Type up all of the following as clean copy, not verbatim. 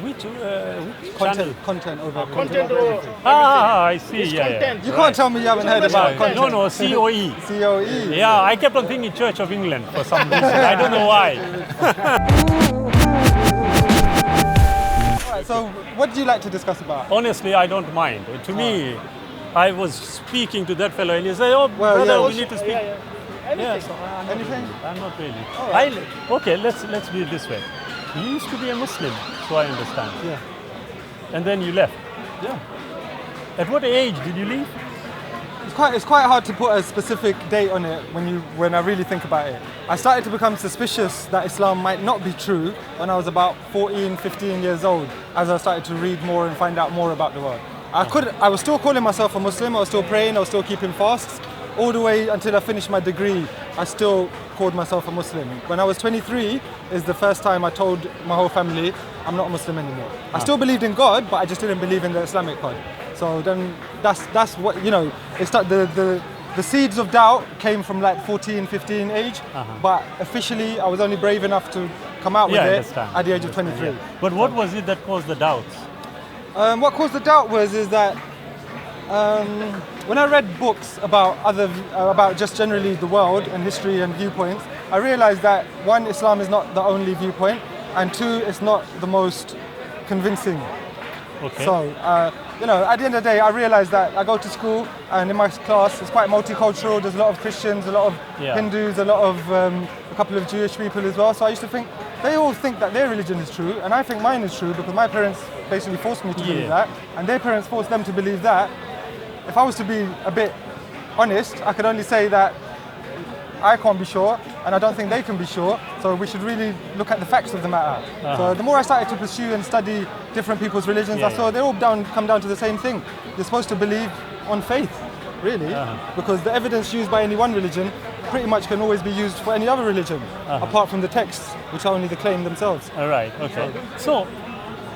Which Content, channel? content over Content or I see. it's Yeah, content. You can't tell me you haven't heard about content. No, COE. COE. Yeah, I kept on thinking Church of England for some reason. I don't know why. Right, so what do you like to discuss about? Honestly, I don't mind. To me, I was speaking to that fellow and he said, "Oh, Well, brother, yeah. we need to speak." Yeah, so I'm not Anything? really. I'm not really. All right. Okay, let's do it this way. You used to be a Muslim, so I understand. Yeah. And then you left. Yeah. At what age did you leave? It's quite hard to put a specific date on it when I really think about it. I started to become suspicious that Islam might not be true when I was about 14, 15 years old, as I started to read more and find out more about the world. I was still calling myself a Muslim, I was still praying, I was still keeping fasts. All the way until I finished my degree, I still called myself a Muslim. When I was 23 is the first time I told my whole family I'm not a Muslim anymore. I still believed in God, but I just didn't believe in the Islamic God. So then that's what, the seeds of doubt came from like 14, 15 age, but officially I was only brave enough to come out with it at the age of 23. Yeah. But what was it that caused the doubts? What caused the doubt is that when I read books about just generally the world and history and viewpoints, I realized that one, Islam is not the only viewpoint, and two, it's not the most convincing. Okay. So, at the end of the day, I realized that I go to school and in my class it's quite multicultural. There's a lot of Christians, a lot of Hindus, a couple of Jewish people as well. So I used to think, they all think that their religion is true, and I think mine is true because my parents basically forced me to believe that, and their parents forced them to believe that. If I was to be a bit honest, I could only say that I can't be sure, and I don't think they can be sure, so we should really look at the facts of the matter. So the more I started to pursue and study different people's religions, I saw they all come down to the same thing. You're supposed to believe on faith, really, because the evidence used by any one religion pretty much can always be used for any other religion, apart from the texts, which are only the claim themselves. All right, okay. So,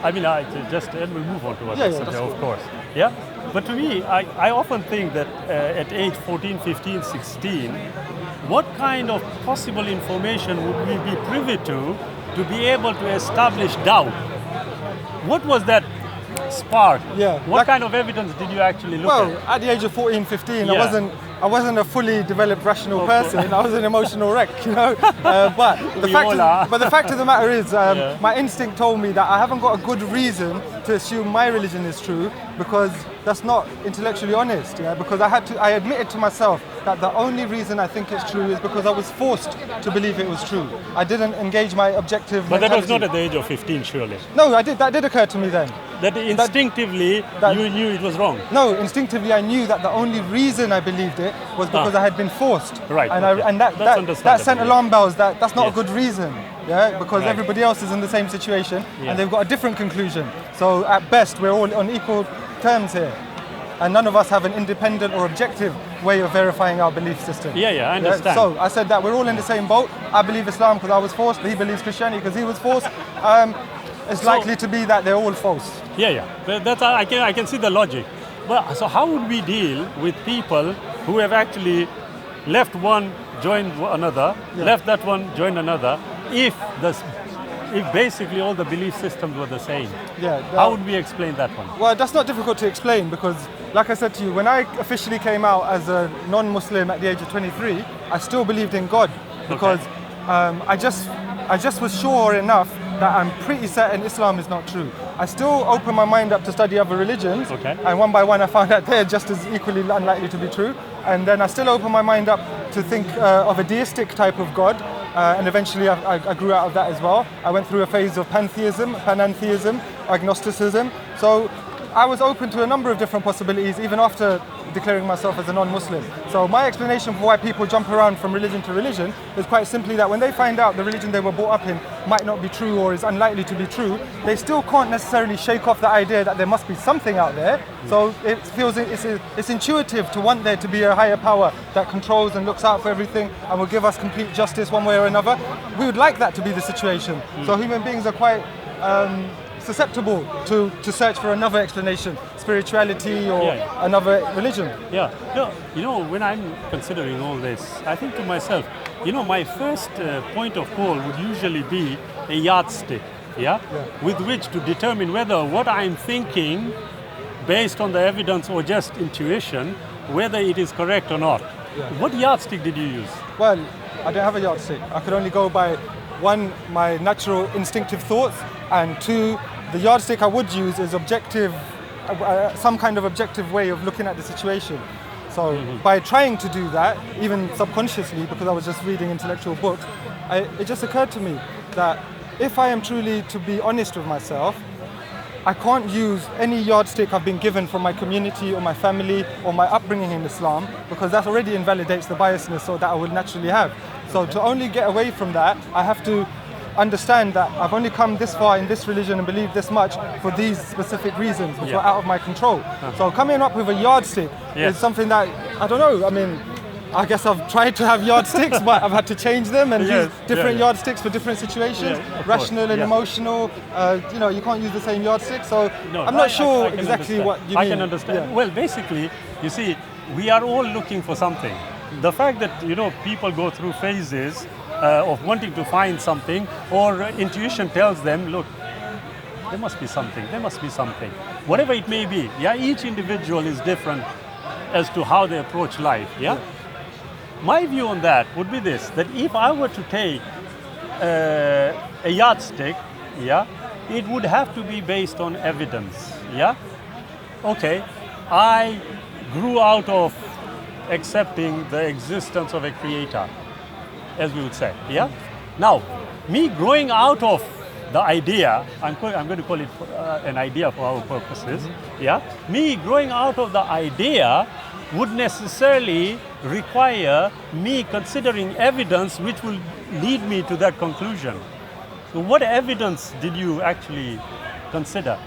I mean, and we'll move on to other subject, of course. Yeah? But to me, I often think that at age 14, 15, 16, what kind of possible information would we be privy to be able to establish doubt? What was that spark? Yeah. What kind of evidence did you actually look at? Well, at the age of 14, 15, I wasn't a fully developed rational person. I was an emotional wreck, But the fact of the matter is, my instinct told me that I haven't got a good reason to assume my religion is true, because that's not intellectually honest. Because I admitted to myself that the only reason I think it's true is because I was forced to believe it was true. I didn't engage my objective But that was mentality. not at the age of 15, surely. No, that did occur to me then. That instinctively you knew it was wrong. No, instinctively I knew that the only reason I believed it was because I had been forced. Right. And that sent alarm bells. That's not a good reason. Because Right. everybody else is in the same situation and they've got a different conclusion. So at best we're all on equal terms here. And none of us have an independent or objective way of verifying our belief system. I understand. So I said that we're all in the same boat. I believe Islam because I was forced. He believes Christianity because he was forced. It's likely to be that they're all false. That's I can see the logic. But so how would we deal with people who have actually left one, joined another, left that one, joined another, if basically all the belief systems were the same? How would we explain that one? Well, that's not difficult to explain because, like I said to you, when I officially came out as a non-Muslim at the age of 23, I still believed in God because I just was sure enough that I'm pretty certain Islam is not true. I still opened my mind up to study other religions, and one by one I found out they're just as equally unlikely to be true. And then I still opened my mind up to think of a deistic type of God, and eventually I grew out of that as well. I went through a phase of panentheism, agnosticism. So I was open to a number of different possibilities even after declaring myself as a non-Muslim. So my explanation for why people jump around from religion to religion is quite simply that when they find out the religion they were brought up in might not be true or is unlikely to be true, they still can't necessarily shake off the idea that there must be something out there. So it feels it's intuitive to want there to be a higher power that controls and looks out for everything and will give us complete justice one way or another. We would like that to be the situation. So human beings are quite susceptible to search for another explanation, spirituality or another religion. When I'm considering all this, I think to myself, my first point of call would usually be a yardstick with which to determine whether what I'm thinking, based on the evidence or just intuition, whether it is correct or not. Yeah. What yardstick did you use? Well, I don't have a yardstick. I could only go by, one, my natural instinctive thoughts, and two, the yardstick I would use is objective, some kind of objective way of looking at the situation. So by trying to do that, even subconsciously, because I was just reading intellectual books, it just occurred to me that if I am truly to be honest with myself, I can't use any yardstick I've been given from my community or my family or my upbringing in Islam, because that already invalidates the biasness or that I would naturally have. So to only get away from that, I have to understand that I've only come this far in this religion and believe this much for these specific reasons, which are out of my control. So coming up with a yardstick is something that, I don't know, I mean, I guess I've tried to have yardsticks, but I've had to change them and use different yardsticks for different situations, rational and emotional. You can't use the same yardstick, so I'm not sure exactly what you mean. I can understand. Well, basically, you see, we are all looking for something. The fact that, people go through phases of wanting to find something, or intuition tells them, look, there must be something, whatever it may be. Each individual is different as to how they approach life. My view on that would be this, that if I were to take a yardstick, it would have to be based on evidence. Okay, I grew out of accepting the existence of a creator, as we would say. Now, me growing out of the idea, I'm going to call it an idea for our purposes. Me growing out of the idea would necessarily require me considering evidence which will lead me to that conclusion. So what evidence did you actually consider?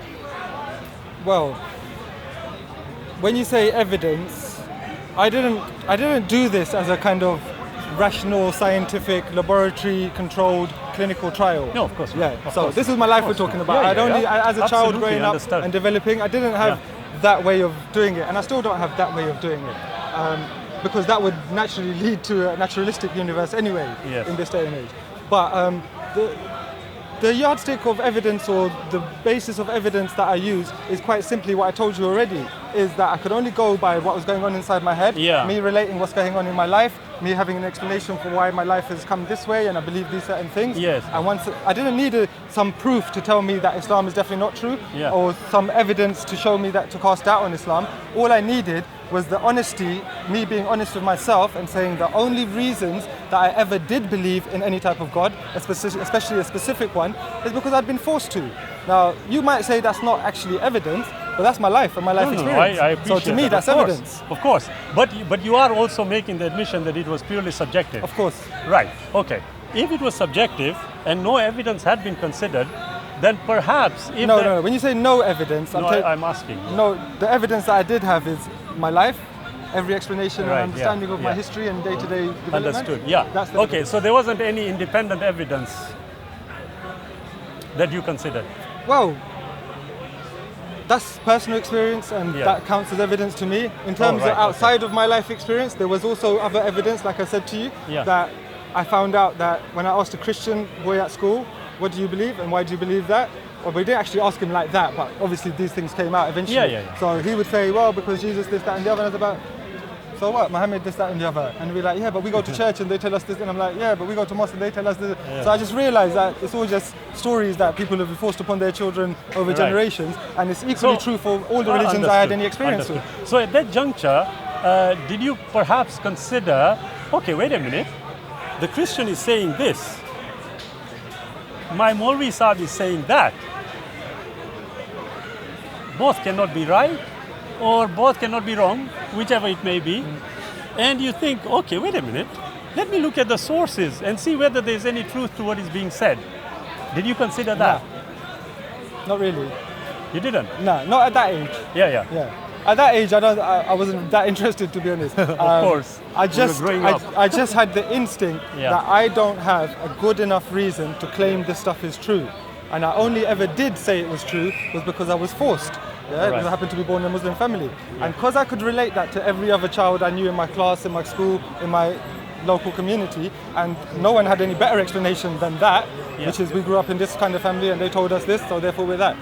Well, when you say evidence, I didn't do this as a kind of rational, scientific, laboratory-controlled clinical trial. No, of course. So this is my life we're talking about. As a child growing up and developing, I didn't have that way of doing it, and I still don't have that way of doing it, because that would naturally lead to a naturalistic universe anyway in this day and age. But the yardstick of evidence, or the basis of evidence that I use, is quite simply what I told you already, is that I could only go by what was going on inside my head, me relating what's going on in my life, me having an explanation for why my life has come this way and I believe these certain things. And once I didn't need some proof to tell me that Islam is definitely not true, or some evidence to show me that, to cast doubt on Islam. All I needed was the honesty, me being honest with myself and saying the only reasons that I ever did believe in any type of God, especially a specific one, is because I'd been forced to. Now, you might say that's not actually evidence, but that's my life and my life experience. I appreciate so to me, that's evidence. Of course. But you are also making the admission that it was purely subjective. Of course. Right. Okay. If it was subjective and no evidence had been considered, then perhaps if No. When you say no evidence, I'm asking. No, the evidence that I did have is my life, every explanation and understanding of my history and day-to-day development. Understood. That's the evidence. So there wasn't any independent evidence that you considered? Well, that's personal experience, and that counts as evidence to me. In terms of outside of my life experience, there was also other evidence, like I said to you, that I found out that when I asked a Christian boy at school, what do you believe and why do you believe that? Well, we didn't actually ask him like that, but obviously these things came out eventually. So he would say, well, because Jesus this, that and the other, and I was about, so what, Muhammad this, that and the other. And we're like, yeah, but we go to church and they tell us this, and I'm like, yeah, but we go to mosque and they tell us this. So I just realized that it's all just stories that people have forced upon their children over generations, and it's equally true for all the religions I had any experience with. So at that juncture, did you perhaps consider, okay, wait a minute, the Christian is saying this, my Maulvi Sahib is saying that. Both cannot be right, or both cannot be wrong, whichever it may be. And you think, okay, wait a minute, let me look at the sources and see whether there's any truth to what is being said. Did you consider that? No, not really. You didn't? No, not at that age. Yeah. At that age, I wasn't that interested, to be honest. Of course. I just had the instinct that I don't have a good enough reason to claim this stuff is true. And I only ever did say it was true was because I was forced. Because I happened to be born in a Muslim family. And because I could relate that to every other child I knew in my class, in my school, in my local community, and no one had any better explanation than that, which is we grew up in this kind of family and they told us this, so therefore we're that.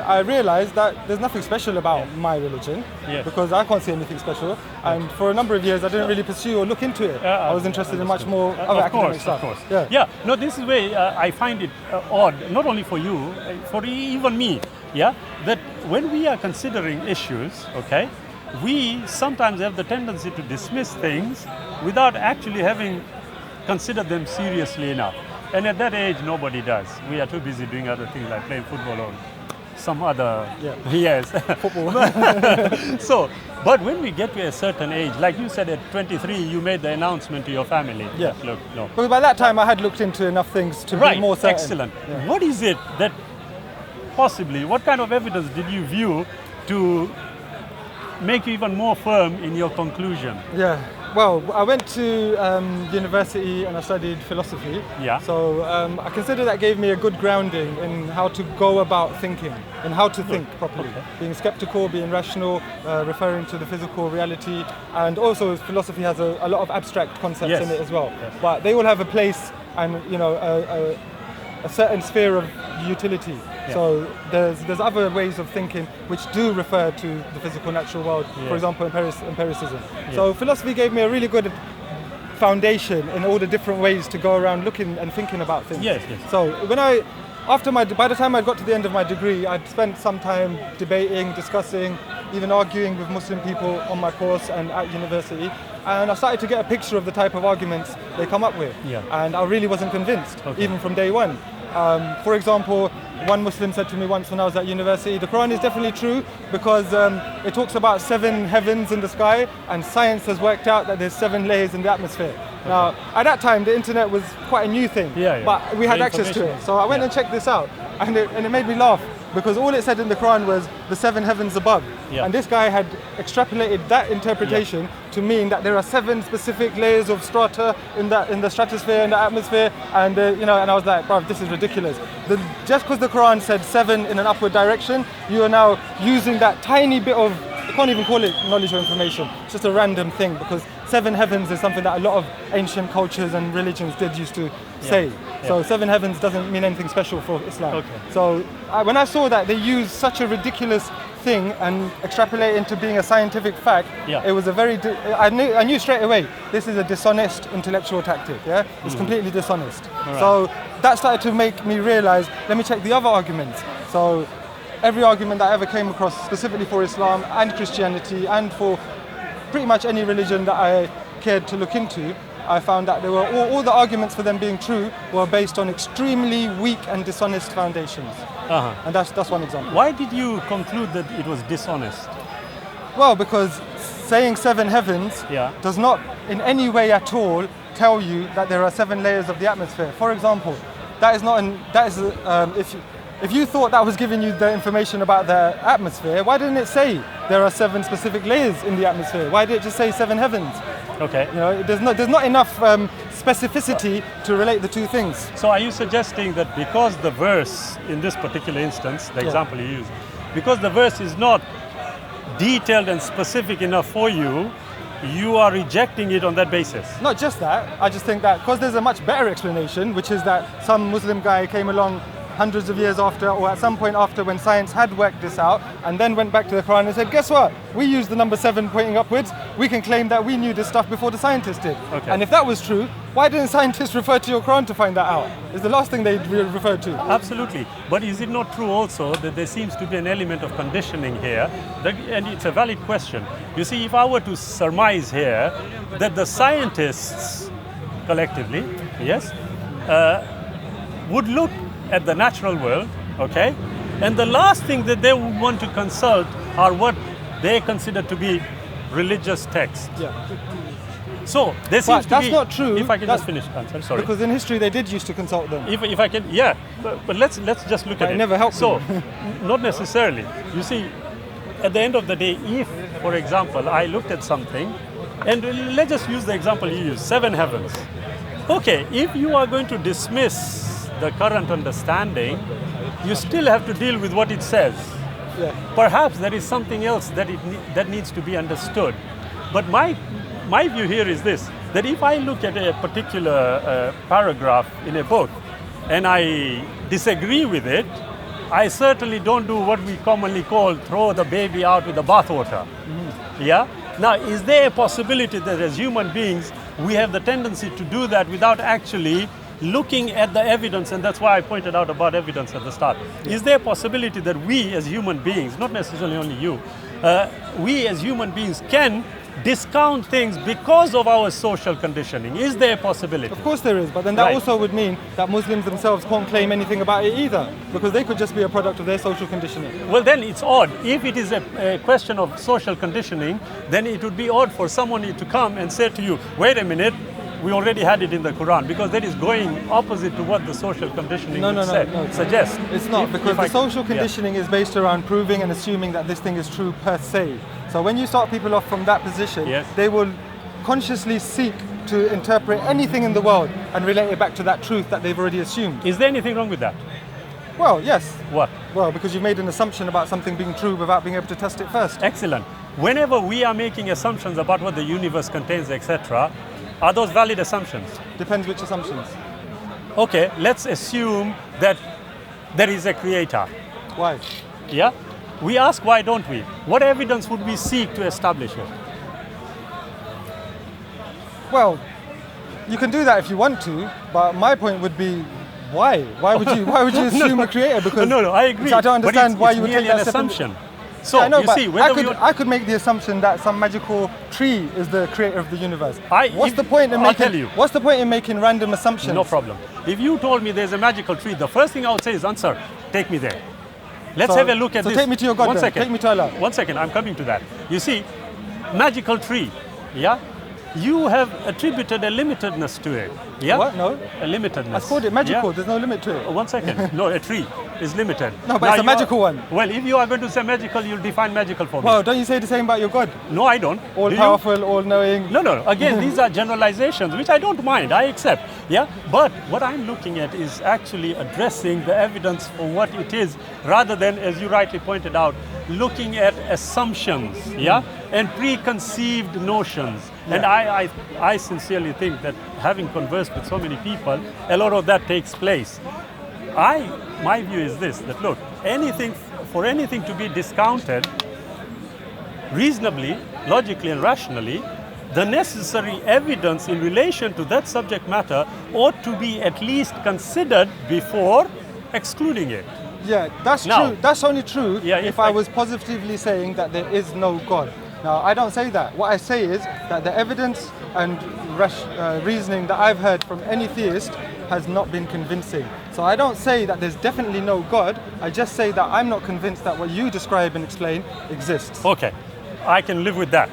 I realized that there's nothing special about my religion because I can't see anything special, and for a number of years I didn't really pursue or look into it. I was interested in much more other academic stuff. Of course. No, this is where I find it odd, not only for you, for even me, that when we are considering issues, okay, we sometimes have the tendency to dismiss things without actually having considered them seriously enough. And at that age, nobody does. We are too busy doing other things like playing football or some other, football. So, but when we get to a certain age, like you said at 23, you made the announcement to your family. Look, no. Because by that time I had looked into enough things to be more certain. Excellent. What is it that possibly, what kind of evidence did you view to make you even more firm in your conclusion? Well, I went to university and I studied philosophy. So I consider that gave me a good grounding in how to go about thinking and how to think properly. Being skeptical, being rational, referring to the physical reality, and also philosophy has a lot of abstract concepts in it as well. But they all have a place and a certain sphere of utility. So there's other ways of thinking which do refer to the physical natural world, for example empiricism. So philosophy gave me a really good foundation in all the different ways to go around looking and thinking about things. So by the time I got to the end of my degree, I'd spent some time debating, discussing, even arguing with Muslim people on my course and at university, and I started to get a picture of the type of arguments they come up with, and I really wasn't convinced, even from day one. For example, one Muslim said to me once when I was at university, the Quran is definitely true because it talks about 7 heavens in the sky, and science has worked out that there's 7 layers in the atmosphere. Now, at that time, the internet was quite a new thing, but we had access to it. So I went and checked this out, and it made me laugh because all it said in the Quran was the 7 heavens above. And this guy had extrapolated that interpretation to mean that there are 7 specific layers of strata in the stratosphere, in the atmosphere, and and I was like, bro, this is ridiculous. Just because the Quran said 7 in an upward direction, you are now using that tiny bit of, you can't even call it knowledge or information, it's just a random thing, because 7 heavens is something that a lot of ancient cultures and religions did used to say. So 7 heavens doesn't mean anything special for Islam. So when I saw that they used such a ridiculous thing and extrapolate into being a scientific fact, it was a very, I knew straight away, this is a dishonest intellectual tactic, It's completely dishonest. So that started to make me realize, let me check the other arguments. So every argument that I ever came across, specifically for Islam and Christianity and for pretty much any religion that I cared to look into, I found that there were all the arguments for them being true were based on extremely weak and dishonest foundations. And that's one example. Why did you conclude that it was dishonest? Well, because saying 7 heavens does not in any way at all tell you that there are 7 layers of the atmosphere. For example, if you thought that was giving you the information about the atmosphere, why didn't it say there are 7 specific layers in the atmosphere? Why did it just say 7 heavens? There's not enough specificity to relate the two things. So are you suggesting that because the verse, in this particular instance, the example you use, because the verse is not detailed and specific enough for you, you are rejecting it on that basis? Not just that, I just think that because there's a much better explanation, which is that some Muslim guy came along hundreds of years after, or at some point after, when science had worked this out, and then went back to the Quran and said, guess what? We use the number 7 pointing upwards. We can claim that we knew this stuff before the scientists did. And if that was true, why didn't scientists refer to your Quran to find that out? It's the last thing they'd refer to. Absolutely. But is it not true also that there seems to be an element of conditioning here? And it's a valid question. You see, if I were to surmise here that the scientists collectively, would look at the natural world, and the last thing that they would want to consult are what they consider to be religious texts. So there seems to be. That's not true. If I can just finish, Anser, sorry. Because in history they did used to consult them. If I can, but let's just look at it. It never helped. So, not necessarily. You see, at the end of the day, if, for example, I looked at something, and let's just use the example you used, 7 heavens. Okay, if you are going to dismiss the current understanding, you still have to deal with what it says. Perhaps there is something else that needs to be understood. But my view here is this: that if I look at a particular paragraph in a book and I disagree with it, I certainly don't do what we commonly call throw the baby out with the bathwater. Yeah? Now, is there a possibility that as human beings, we have the tendency to do that without actually looking at the evidence, and that's why I pointed out about evidence at the start. Is there a possibility that we as human beings, not necessarily only you, we as human beings can discount things because of our social conditioning? Is there a possibility? Of course there is, but then that also would mean that Muslims themselves can't claim anything about it either, because they could just be a product of their social conditioning. Well, then it's odd. If it is a question of social conditioning, then it would be odd for someone to come and say to you, wait a minute, we already had it in the Quran, because that is going opposite to what the social conditioning suggests. It's not, because the social conditioning is based around proving and assuming that this thing is true per se. So when you start people off from that position, they will consciously seek to interpret anything in the world and relate it back to that truth that they've already assumed. Is there anything wrong with that? Well, yes. What? Well, because you've made an assumption about something being true without being able to test it first. Excellent. Whenever we are making assumptions about what the universe contains, etc., are those valid assumptions? Depends which assumptions. Okay, let's assume that there is a creator. Why? Yeah? We ask why don't we? What evidence would we seek to establish it? Well, you can do that if you want to, but my point would be, why? Why would you assume a creator? Because no, I agree. I don't understand why you would take that assumption. So yeah, I know, you see, I could make the assumption that some magical tree is the creator of the universe. What's the point in making random assumptions? No problem. If you told me there's a magical tree, the first thing I would say is, Anser, take me there. Let's have a look at this. So take me to your God. One second. Take me to Allah. 1 second, I'm coming to that. You see, magical tree, yeah? You have attributed a limitedness to it. Yeah? What? No. A limitedness. I called it magical. Yeah? There's no limit to it. 1 second. No, a tree is limited. No, but it's a magical one. Well, if you are going to say magical, you'll define magical for me. Well, don't you say the same about your God? No, I don't. All powerful, all knowing. No. Again, these are generalizations, which I don't mind. I accept. Yeah. But what I'm looking at is actually addressing the evidence for what it is, rather than, as you rightly pointed out, looking at assumptions, and preconceived notions. Yeah. And I sincerely think that having conversed with so many people, a lot of that takes place. My view is this, that look, for anything to be discounted reasonably, logically and rationally, the necessary evidence in relation to that subject matter ought to be at least considered before excluding it. Yeah, that's true. That's only true if I was positively saying that there is no God. Now, I don't say that. What I say is that the evidence and reasoning that I've heard from any theist has not been convincing. So I don't say that there's definitely no God. I just say that I'm not convinced that what you describe and explain exists. Okay, I can live with that.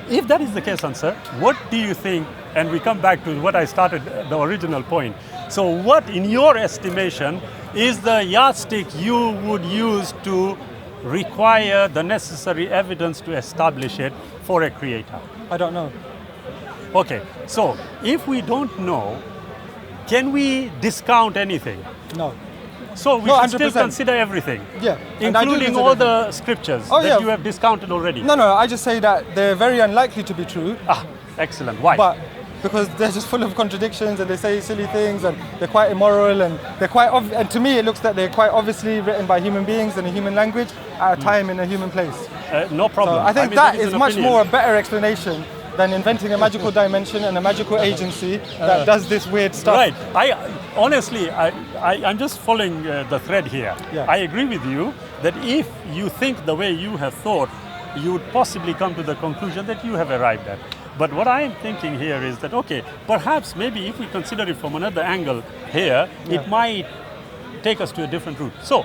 If that is the case, Anser, what do you think, and we come back to what I started, the original point. So what, in your estimation, is the yardstick you would use to require the necessary evidence to establish it for a creator? I don't know. Okay, so if we don't know, can we discount anything? No. So we should still consider everything? Yeah. Including all the scriptures that you have discounted already? No, I just say that they're very unlikely to be true. Excellent. Why? But because they're just full of contradictions and they say silly things and they're quite immoral and they're quite and to me it looks that they're quite obviously written by human beings in a human language at a time in a human place. No problem. So I think that is much more a better explanation than inventing a magical dimension and a magical agency that does this weird stuff. Right. I'm just following the thread here. Yeah. I agree with you that if you think the way you have thought, you would possibly come to the conclusion that you have arrived at. But what I am thinking here is that, okay, perhaps maybe if we consider it from another angle here, it might take us to a different route. So,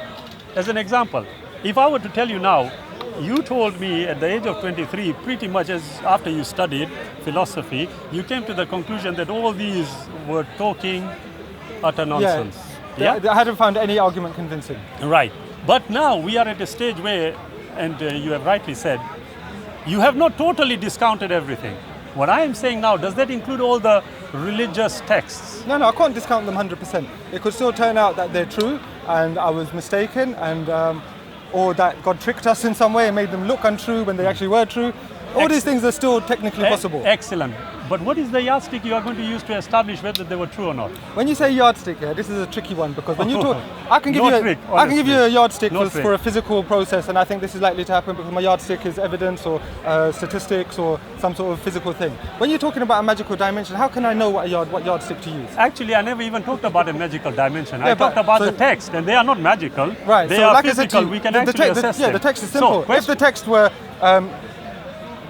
as an example, if I were to tell you now, you told me at the age of 23, pretty much as after you studied philosophy, you came to the conclusion that all these were talking utter nonsense. I hadn't found any argument convincing. Right. But now we are at a stage where, and you have rightly said, you have not totally discounted everything. What I am saying now, does that include all the religious texts? No, I can't discount them 100%. It could still turn out that they're true and I was mistaken, and or that God tricked us in some way and made them look untrue when they actually were true. all these things are still technically possible. Excellent. But what is the yardstick you are going to use to establish whether they were true or not? When you say yardstick, this is a tricky one because when you talk, I can give you a yardstick for a physical process, and I think this is likely to happen because my yardstick is evidence or statistics or some sort of physical thing. When you're talking about a magical dimension, how can I know what yardstick to use? Actually, I never even talked about a magical dimension. I talked about the text, and they are not magical. Right. They are physical. We can actually assess them. Yeah, the text is simple. So, if the text were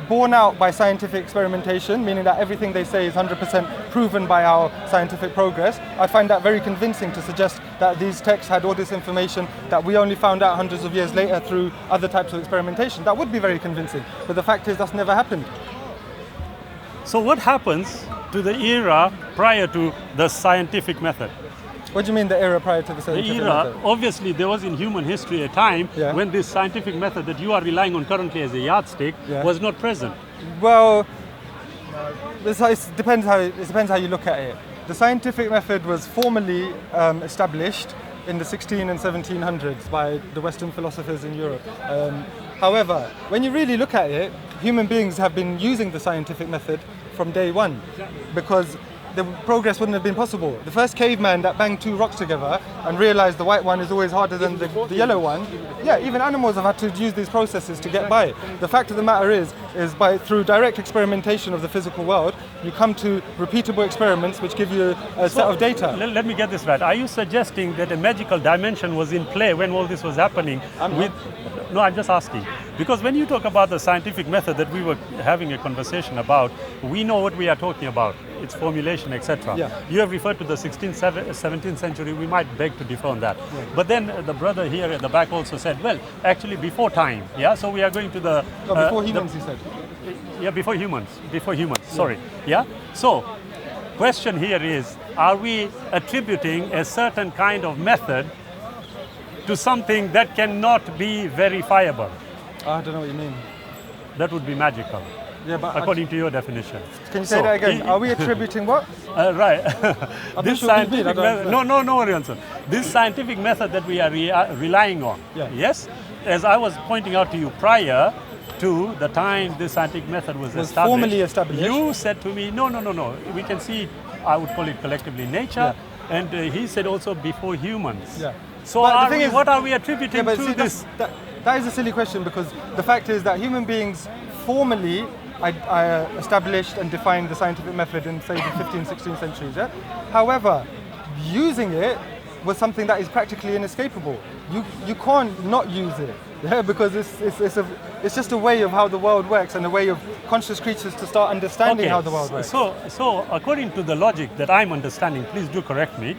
borne out by scientific experimentation, meaning that everything they say is 100% proven by our scientific progress, I find that very convincing to suggest that these texts had all this information that we only found out hundreds of years later through other types of experimentation. That would be very convincing, but the fact is that's never happened. So what happens to the era prior to the scientific method? What do you mean the era prior to the scientific method? Obviously there was in human history a time when this scientific method that you are relying on currently as a yardstick was not present. Well, it depends how you look at it. The scientific method was formally established in the 16 and 1700s by the Western philosophers in Europe. However, when you really look at it, human beings have been using the scientific method from day one because the progress wouldn't have been possible. The first caveman that banged two rocks together and realized the white one is always harder than the yellow one, even animals have had to use these processes to get by. The fact of the matter is through direct experimentation of the physical world, you come to repeatable experiments which give you a set of data. Let me get this right. Are you suggesting that a magical dimension was in play when all this was happening? No, I'm just asking. Because when you talk about the scientific method that we were having a conversation about, we know what we are talking about. Its formulation, etc. You have referred to the 16th, 17th century. We might beg to differ on that. But then the brother here at the back also said, well, actually before time. So we are going to the... before humans, he said. Yeah, before humans. Sorry. So, question here is, are we attributing a certain kind of method to something that cannot be verifiable? I don't know what you mean. That would be magical. Yeah, but according to your definition. Can you say that again? Are we attributing what? Right. This scientific method. No, answer. This scientific method that we are relying on. Yes, as I was pointing out to you prior to the time this scientific method was established, formally established. You said to me, no. We can see, I would call it collectively nature, and he said also before humans. So what are we attributing to this? That is a silly question because the fact is that human beings formally I established and defined the scientific method in, say, the 15th, 16th centuries. However, using it was something that is practically inescapable. You can't not use it, because it's just a way of how the world works and a way of conscious creatures to start understanding how the world works. So according to the logic that I'm understanding, please do correct me,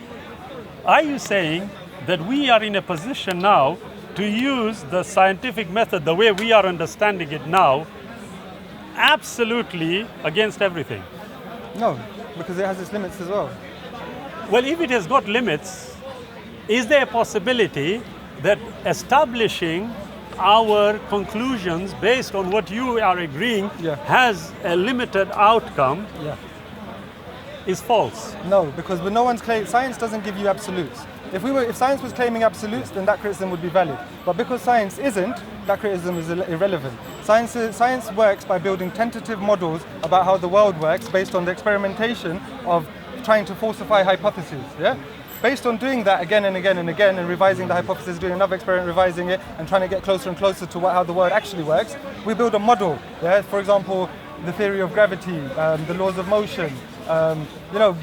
are you saying that we are in a position now to use the scientific method the way we are understanding it now absolutely against everything? No, because it has its limits as well. Well, if it has got limits, is there a possibility that establishing our conclusions based on what you are agreeing has a limited outcome is false? No, because no one's claiming, science doesn't give you absolutes. If science was claiming absolutes, then that criticism would be valid. But because science isn't, that criticism is irrelevant. Science works by building tentative models about how the world works based on the experimentation of trying to falsify hypotheses. Based on doing that again and again and again and revising the hypothesis, doing another experiment, revising it, and trying to get closer and closer to how the world actually works, we build a model. For example, the theory of gravity, the laws of motion,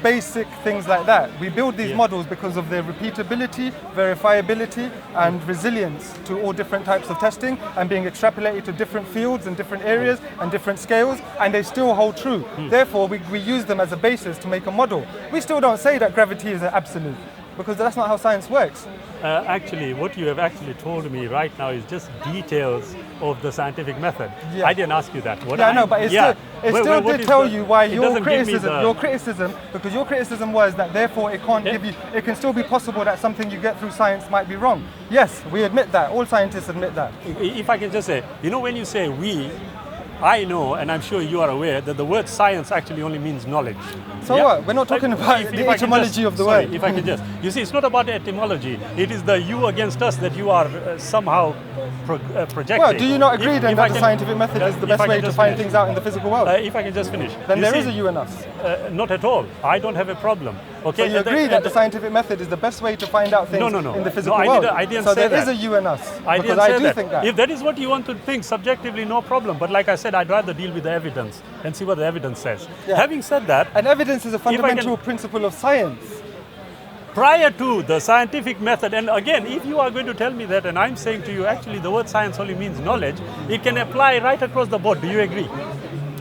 basic things like that. We build these models because of their repeatability, verifiability, and resilience to all different types of testing and being extrapolated to different fields and different areas and different scales, and they still hold true. Therefore, we use them as a basis to make a model. We still don't say that gravity is an absolute, because that's not how science works. Actually, what you have actually told me right now is just details of the scientific method. I didn't ask you that. But it still did tell you why your criticism, because your criticism was that therefore it can't give you, it can still be possible that something you get through science might be wrong. Yes, we admit that. All scientists admit that. If I can just say, when you say we, I know, and I'm sure you are aware, that the word science actually only means knowledge. So what? We're not talking about the etymology of the word. If I can just, you see, it's not about etymology. It is the you against us that you are somehow projecting. Well, do you not agree then that the scientific method is the best way to find things out in the physical world? If I can just finish. Then there is a you and us. Not at all. I don't have a problem. Okay. So you agree that the scientific method is the best way to find out things in the physical world? I didn't so say that. there is a you and us. I because I do think that. If that is what you want to think subjectively, no problem. But like I said, I'd rather deal with the evidence and see what the evidence says. Yeah. Having said that, and evidence is a fundamental principle of science. Prior to the scientific method, and again, if you are going to tell me that, and I'm saying to you, actually the word science only means knowledge, it can apply right across the board. Do you agree?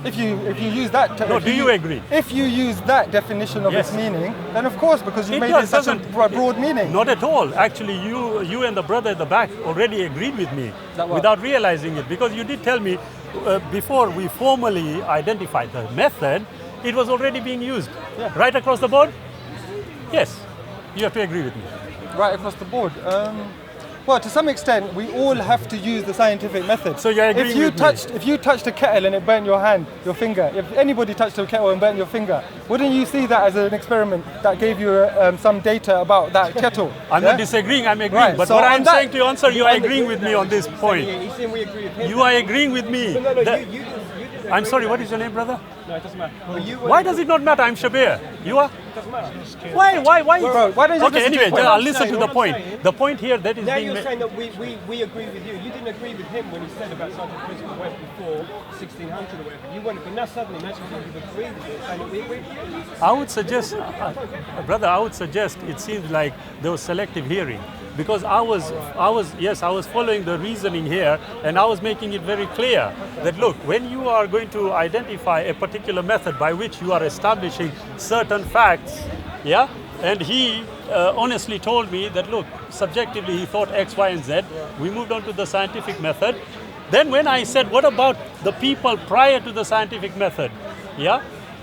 If you use that, do you agree? If you use that definition of its meaning, then of course, because you made it such a broad meaning. Not at all. Actually, you and the brother at the back already agreed with me without realizing it, because you did tell me before we formally identified the method, it was already being used right across the board. Yes, you have to agree with me. Right across the board. Well, to some extent, we all have to use the scientific method. So you're agreeing with me? If you touched a kettle and it burnt your hand, your finger, if anybody touched a kettle and burnt your finger, wouldn't you see that as an experiment that gave you some data about that kettle? I'm not disagreeing, I'm agreeing. Right. But so what I'm saying to you, Anser, you are agreeing with me on this point. He's saying we agree with him. You are agreeing with me. No, you I'm sorry, what is your name, brother? No, it doesn't matter. Why does it not matter? I'm Shabir. You are? It doesn't matter. Why? Bro, why don't you okay, anyway, I'll listen to the point. The point here that is now being you're saying that we agree with you. You didn't agree with him when he said about scientific principle went before 1600 or whatever. You went, but now suddenly you've agreed with it, saying that we agree with you. I would suggest, brother, it seems like there was selective hearing. Because I was following the reasoning here, and I was making it very clear that look, when you are going to identify a particular method by which you are establishing certain facts, and he honestly told me that look, subjectively he thought X, Y, and Z. We moved on to the scientific method. Then when I said, what about the people prior to the scientific method?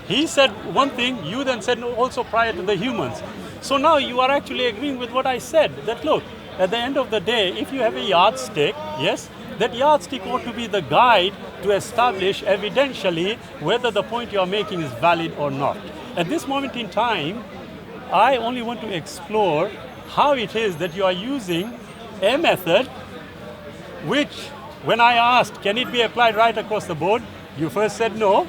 He said one thing, you then said no, also prior to the humans. So now you are actually agreeing with what I said, that look, at the end of the day, if you have a yardstick, that yardstick ought to be the guide to establish evidentially whether the point you are making is valid or not. At this moment in time, I only want to explore how it is that you are using a method which, when I asked, can it be applied right across the board, you first said no.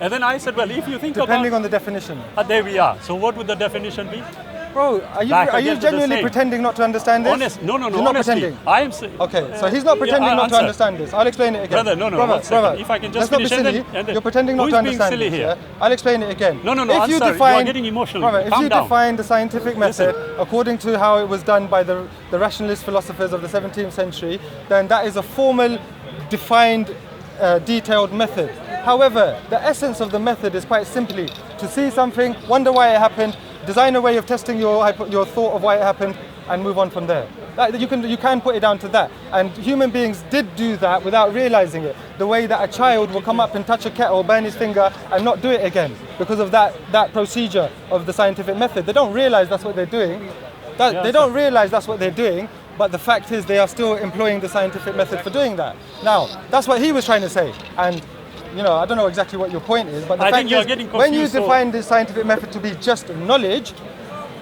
And then I said, well, if you think depending on the definition. There we are. So what would the definition be? Bro, are you genuinely pretending not to understand this? No, You're not pretending. I am okay, so he's not pretending not to understand this. I'll explain it again. Brother, if I can just finish. Let's not be silly. You're pretending not to understand this. Yeah? I'll explain it again. No, Anser, you are getting emotional. Brother, if you define the scientific method according to how it was done by the rationalist philosophers of the 17th century, then that is a formal, defined, detailed method. However, the essence of the method is quite simply to see something, wonder why it happened, design a way of testing your thought of why it happened, and move on from there. You can put it down to that. And human beings did do that without realizing it. The way that a child will come up and touch a kettle, burn his finger, and not do it again because of that procedure of the scientific method. They don't realize that's what they're doing. They don't realize that's what they're doing. But the fact is they are still employing the scientific method for doing that. Now, that's what he was trying to say. And I don't know exactly what your point is, but the fact is, when you define the scientific method to be just knowledge,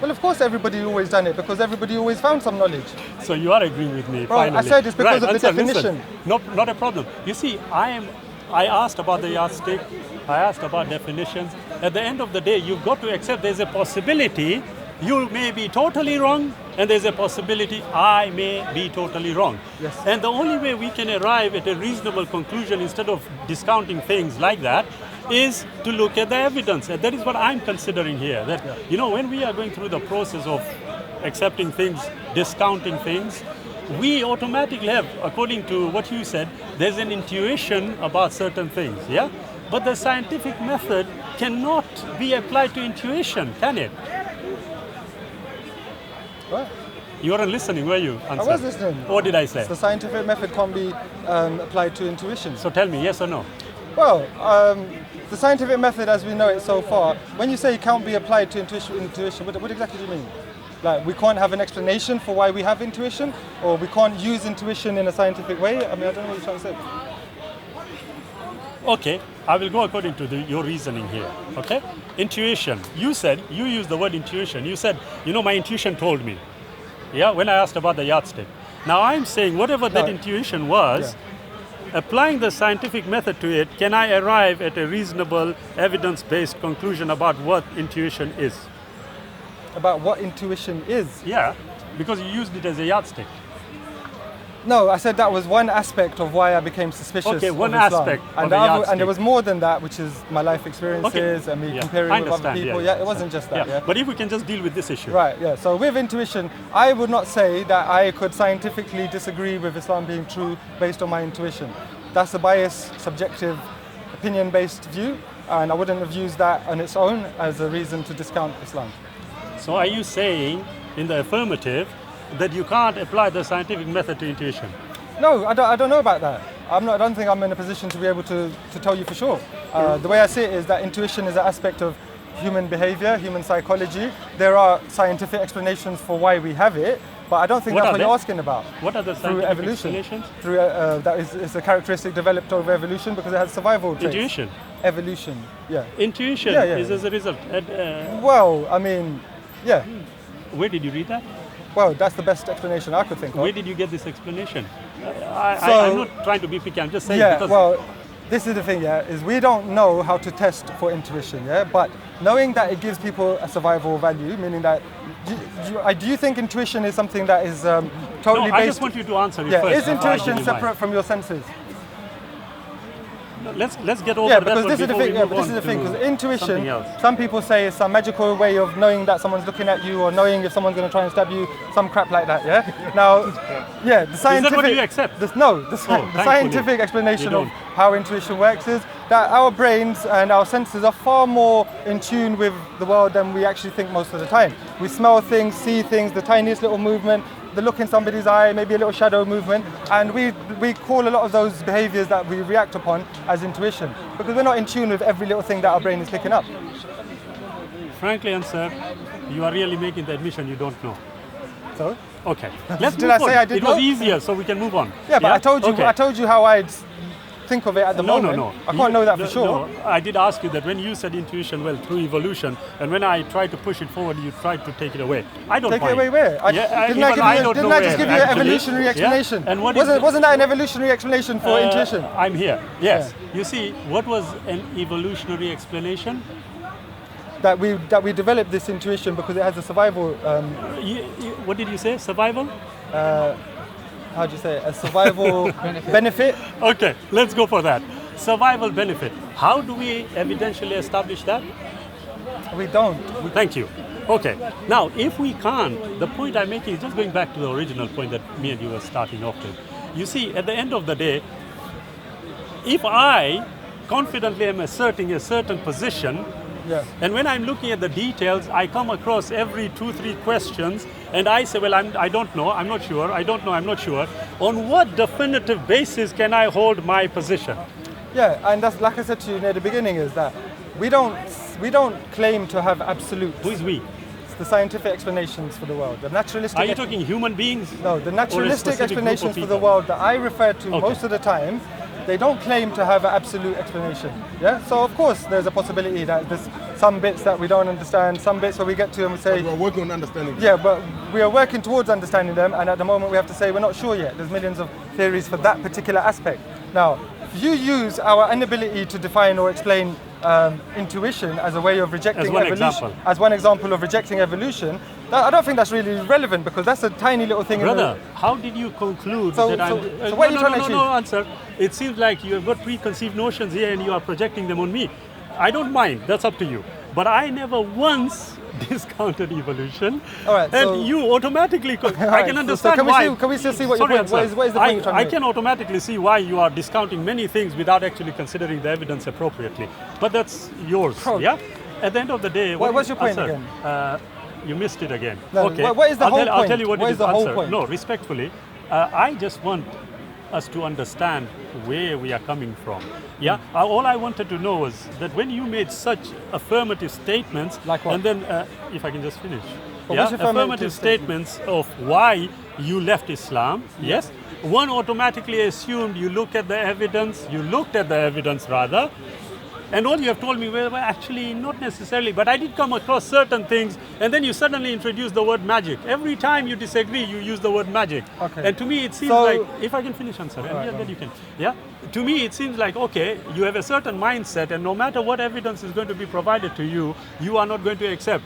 well, of course everybody always done it because everybody always found some knowledge. So you are agreeing with me, Bro, finally. I said it's because of the definition. Listen, not a problem. You see, I asked about the yardstick, I asked about definitions. At the end of the day, you've got to accept there's a possibility you may be totally wrong, and there's a possibility I may be totally wrong. Yes. And the only way we can arrive at a reasonable conclusion instead of discounting things like that is to look at the evidence. And that is what I'm considering here. That, when we are going through the process of accepting things, discounting things, we automatically have, according to what you said, there's an intuition about certain things, But the scientific method cannot be applied to intuition, can it? What? You weren't listening, were you, Anser? I was listening. What did I say? The scientific method can't be applied to intuition. So tell me, yes or no? Well, the scientific method as we know it so far, when you say it can't be applied to intuition, what exactly do you mean? Like, we can't have an explanation for why we have intuition? Or we can't use intuition in a scientific way? I mean, I don't know what you're trying to say. Okay, I will go according to your reasoning here. Okay, intuition. You used the word intuition. You said, my intuition told me. Yeah, when I asked about the yardstick. Now I'm saying whatever that intuition was, applying the scientific method to it, can I arrive at a reasonable evidence-based conclusion about what intuition is? About what intuition is? Yeah, because you used it as a yardstick. No, I said that was one aspect of why I became suspicious. Okay, one of Islam. aspect and of a yardstick. And there was more than that, which is my life experiences and me comparing with other people. Yeah, it wasn't just that. Yeah. But if we can just deal with this issue. Right, yeah. So with intuition, I would not say that I could scientifically disagree with Islam being true based on my intuition. That's a biased, subjective, opinion-based view, and I wouldn't have used that on its own as a reason to discount Islam. So are you saying, in the affirmative, that you can't apply the scientific method to intuition? No, I don't know about that. I don't think I'm in a position to be able to tell you for sure. The way I see it is that intuition is an aspect of human behavior, human psychology. There are scientific explanations for why we have it, but I don't think that's what you're asking about. What are the scientific explanations? That is a characteristic developed over evolution because it has survival traits. Intuition? Evolution, yeah. Intuition is as a result. Well, I mean, yeah. Where did you read that? Well, that's the best explanation I could think of. Where did you get this explanation? I'm not trying to be picky, I'm just saying. Yeah, well, this is the thing, is we don't know how to test for intuition, but knowing that it gives people a survival value, meaning that, do you think intuition is something that is totally based... I just want you to answer it first. Is intuition separate from your senses? Let's get over that. Because this is the thing. This is the thing. Because intuition, some people say it's some magical way of knowing that someone's looking at you or knowing if someone's going to try and stab you. Some crap like that. Yeah. Now, the scientific. Is that what you accept? The scientific explanation of how intuition works is that our brains and our senses are far more in tune with the world than we actually think most of the time. We smell things, see things, the tiniest little movement, the look in somebody's eye, maybe a little shadow movement, and we call a lot of those behaviors that we react upon as intuition because we're not in tune with every little thing that our brain is picking up. Frankly, Anser, you are really making the admission you don't know. So? Okay. Let's Did I say I did It was easier, so we can move on. Yeah, but I told you how I'd think of it at the moment. No. I can't know that for sure. No, I did ask you that when you said intuition, through evolution, and when I tried to push it forward, you tried to take it away. I don't take mind. it away where? Didn't I just give you an evolutionary explanation? Yeah? And wasn't that an evolutionary explanation for intuition? I'm here. Yes. Yeah. You see, what was an evolutionary explanation? That we developed this intuition because it has a survival. What did you say? Survival? How do you say it? A survival benefit? Okay, let's go for that. Survival benefit. How do we evidentially establish that? We don't. Thank you. Okay, now if we can't, the point I'm making is just going back to the original point that me and you were starting off with. You see, at the end of the day, if I confidently am asserting a certain position, and when I'm looking at the details, I come across every 2-3 questions and I say, well, I don't know, I'm not sure, I don't know, I'm not sure. On what definitive basis can I hold my position? Yeah, and that's like I said to you near the beginning is that we don't claim to have absolute. Who is we? It's the scientific explanations for the world. The naturalistic. Are you talking human beings? No, the naturalistic explanations for the world that I refer to most of the time, they don't claim to have an absolute explanation. Yeah. So of course there's a possibility that there's some bits that we don't understand, some bits where we get to and we say. But we're working on understanding them. Yeah, but we are working towards understanding them, and at the moment we have to say we're not sure yet. There's millions of theories for that particular aspect. Now, if you use our inability to define or explain intuition as a way of rejecting evolution, as one example of rejecting evolution, I don't think that's really relevant because that's a tiny little thing. Brother, how did you conclude that I'm... So what are you trying to achieve? No, Anser. It seems like you have got preconceived notions here and you are projecting them on me. I don't mind, that's up to you. But I never once discounted evolution. All right, and you automatically... I can understand why... Can we still see what your point is? What is the point you're trying to make? I can automatically see why you are discounting many things without actually considering the evidence appropriately. But that's yours, yeah? At the end of the day... What's your point again? You missed it again. No, okay. What is the whole point? I'll tell you what is the whole answer. Point? No, respectfully, I just want us to understand where we are coming from. Yeah. All I wanted to know was that when you made such affirmative statements, like what? And then, if I can just finish, Yeah, which affirmative statements of why you left Islam. Yes, one automatically assumed you looked at the evidence. Rather. And all you have told me, well, actually, not necessarily, but I did come across certain things, and then you suddenly introduce the word magic. Every time you disagree, you use the word magic. Okay. And to me, it seems So- like, if I can finish, Anser, and then you can. Yeah? To me, it seems like, okay, you have a certain mindset, and no matter what evidence is going to be provided to you, you are not going to accept.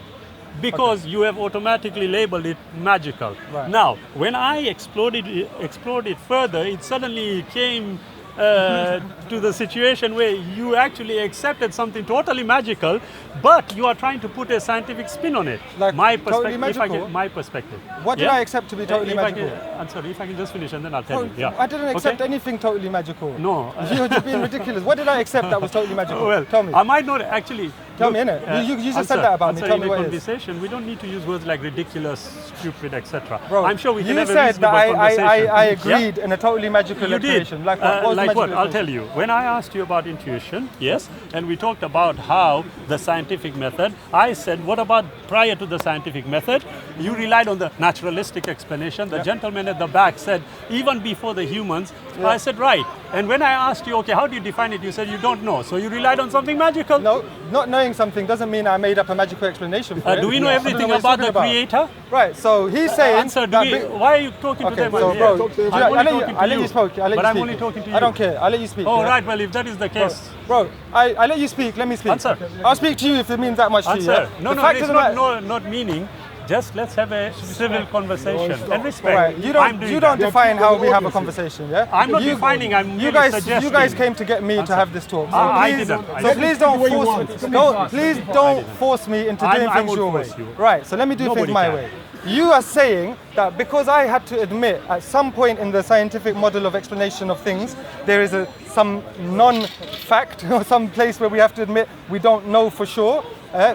Because you have automatically labeled it magical. Right. Now, when I explored it further, it suddenly came to the situation where you actually accepted something totally magical, but you are trying to put a scientific spin on it. Like My totally perspective, magical? My perspective. What did I accept to be totally If I magical? I'm sorry, if I can just finish and then I'll tell you. Yeah. I didn't accept Okay? anything totally magical. No. You're just being ridiculous. What did I accept that was totally magical? Well, Tell me. I might not actually. Tell me, innit? You just said that about me. Answer, Tell in me a what it is. conversation, we don't need to use words like ridiculous, stupid, etc. Bro, I'm sure we can you have a said reasonable that conversation. I Yeah? agreed in a totally magical You did. explanation. Like what? What was the Like what? magical I'll tell explanation? you. When I asked you about intuition, yes, and we talked about how the scientific method, I said, what about prior to the scientific method? You relied on the naturalistic explanation. The gentleman at the back said, even before the humans. I said, right. And when I asked you, okay, how do you define it? You said you don't know. So you relied on something magical. No, not knowing something doesn't mean I made up a magical explanation for it. Do we know I don't everything what he's about the talking creator? Right, so he's saying Answer, that why are you talking to Okay, them? so Yeah. bro, talk to them. I'm only I let talking to you speak. I let but you I'm speak. only talking to you. I don't care. I let you speak. Oh, yeah? right. Well, if that is the case. Bro, I let you speak. Let me speak. Answer. I'll speak to you if it means that much to you. Answer. Yeah? No, The no, fact it's of the not, matter- not meaning. Just let's have a civil conversation and respect. Right, you I'm don't doing you don't that. define how we have a audiences. conversation, yeah? I'm not You- defining, I'm you merely guys suggesting. you guys came to get me to have this talk. So I please, didn't. So please don't Let him force speak the way he don't wants. please don't force me into doing I things won't your way. force you. Right, so let me do Nobody things my can. way. You are saying that because I had to admit at some point in the scientific model of explanation of things, there is some non-fact or some place where we have to admit we don't know for sure.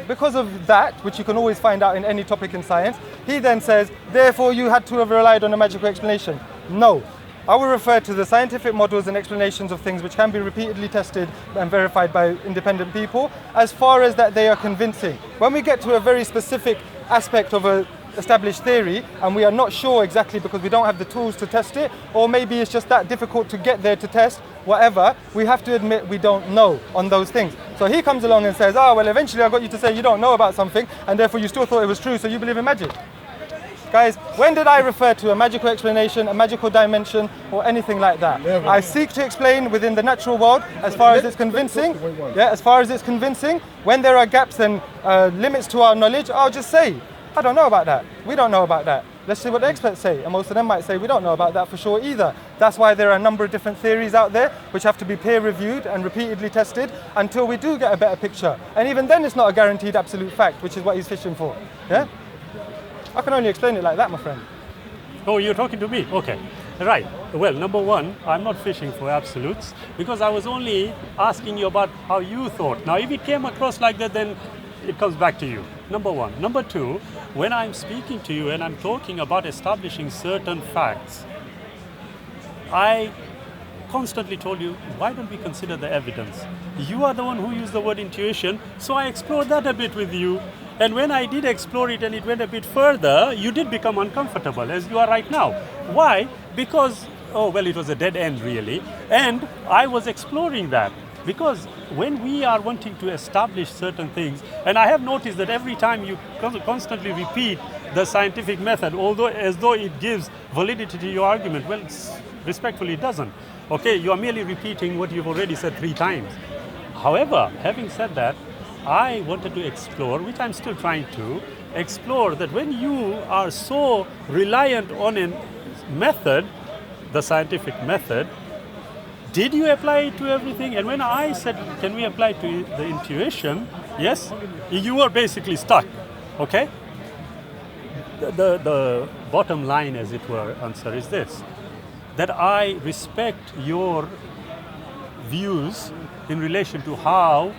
Because of that, which you can always find out in any topic in science, he then says, therefore you had to have relied on a magical explanation. No. I will refer to the scientific models and explanations of things which can be repeatedly tested and verified by independent people, as far as that they are convincing. When we get to a very specific aspect of a established theory and we are not sure exactly because we don't have the tools to test it, or maybe it's just that difficult to get there to test, whatever, we have to admit we don't know on those things. So he comes along and says, oh, well, eventually I got you to say you don't know about something and therefore you still thought it was true, so you believe in magic. Guys, when did I refer to a magical explanation, a magical dimension, or anything like that? Never. I seek to explain within the natural world as far as it's convincing. Yeah, as far as it's convincing. When there are gaps and limits to our knowledge, I'll just say, I don't know about that. We don't know about that. Let's see what the experts say. And most of them might say, we don't know about that for sure either. That's why there are a number of different theories out there which have to be peer reviewed and repeatedly tested until we do get a better picture. And even then it's not a guaranteed absolute fact, which is what he's fishing for. Yeah? I can only explain it like that, my friend. Oh, you're talking to me? Okay. Right. Well, number one, I'm not fishing for absolutes because I was only asking you about how you thought. Now, if it came across like that, then it comes back to you. Number one. Number two, when I'm speaking to you and I'm talking about establishing certain facts, I constantly told you, why don't we consider the evidence? You are the one who used the word intuition, so I explored that a bit with you. And when I did explore it and it went a bit further, you did become uncomfortable, as you are right now. Why? Because, oh, well, it was a dead end, really. And I was exploring that. Because when we are wanting to establish certain things, and I have noticed that every time you constantly repeat the scientific method, although as though it gives validity to your argument, well, respectfully, it doesn't. Okay, you are merely repeating what you've already said 3 times. However, having said that, I wanted to explore, which I'm still trying to, explore that when you are so reliant on a method, the scientific method, did you apply it to everything? And when I said, can we apply it to the intuition? Yes, you were basically stuck, okay? The bottom line, as it were, answer is this, that I respect your views in relation to how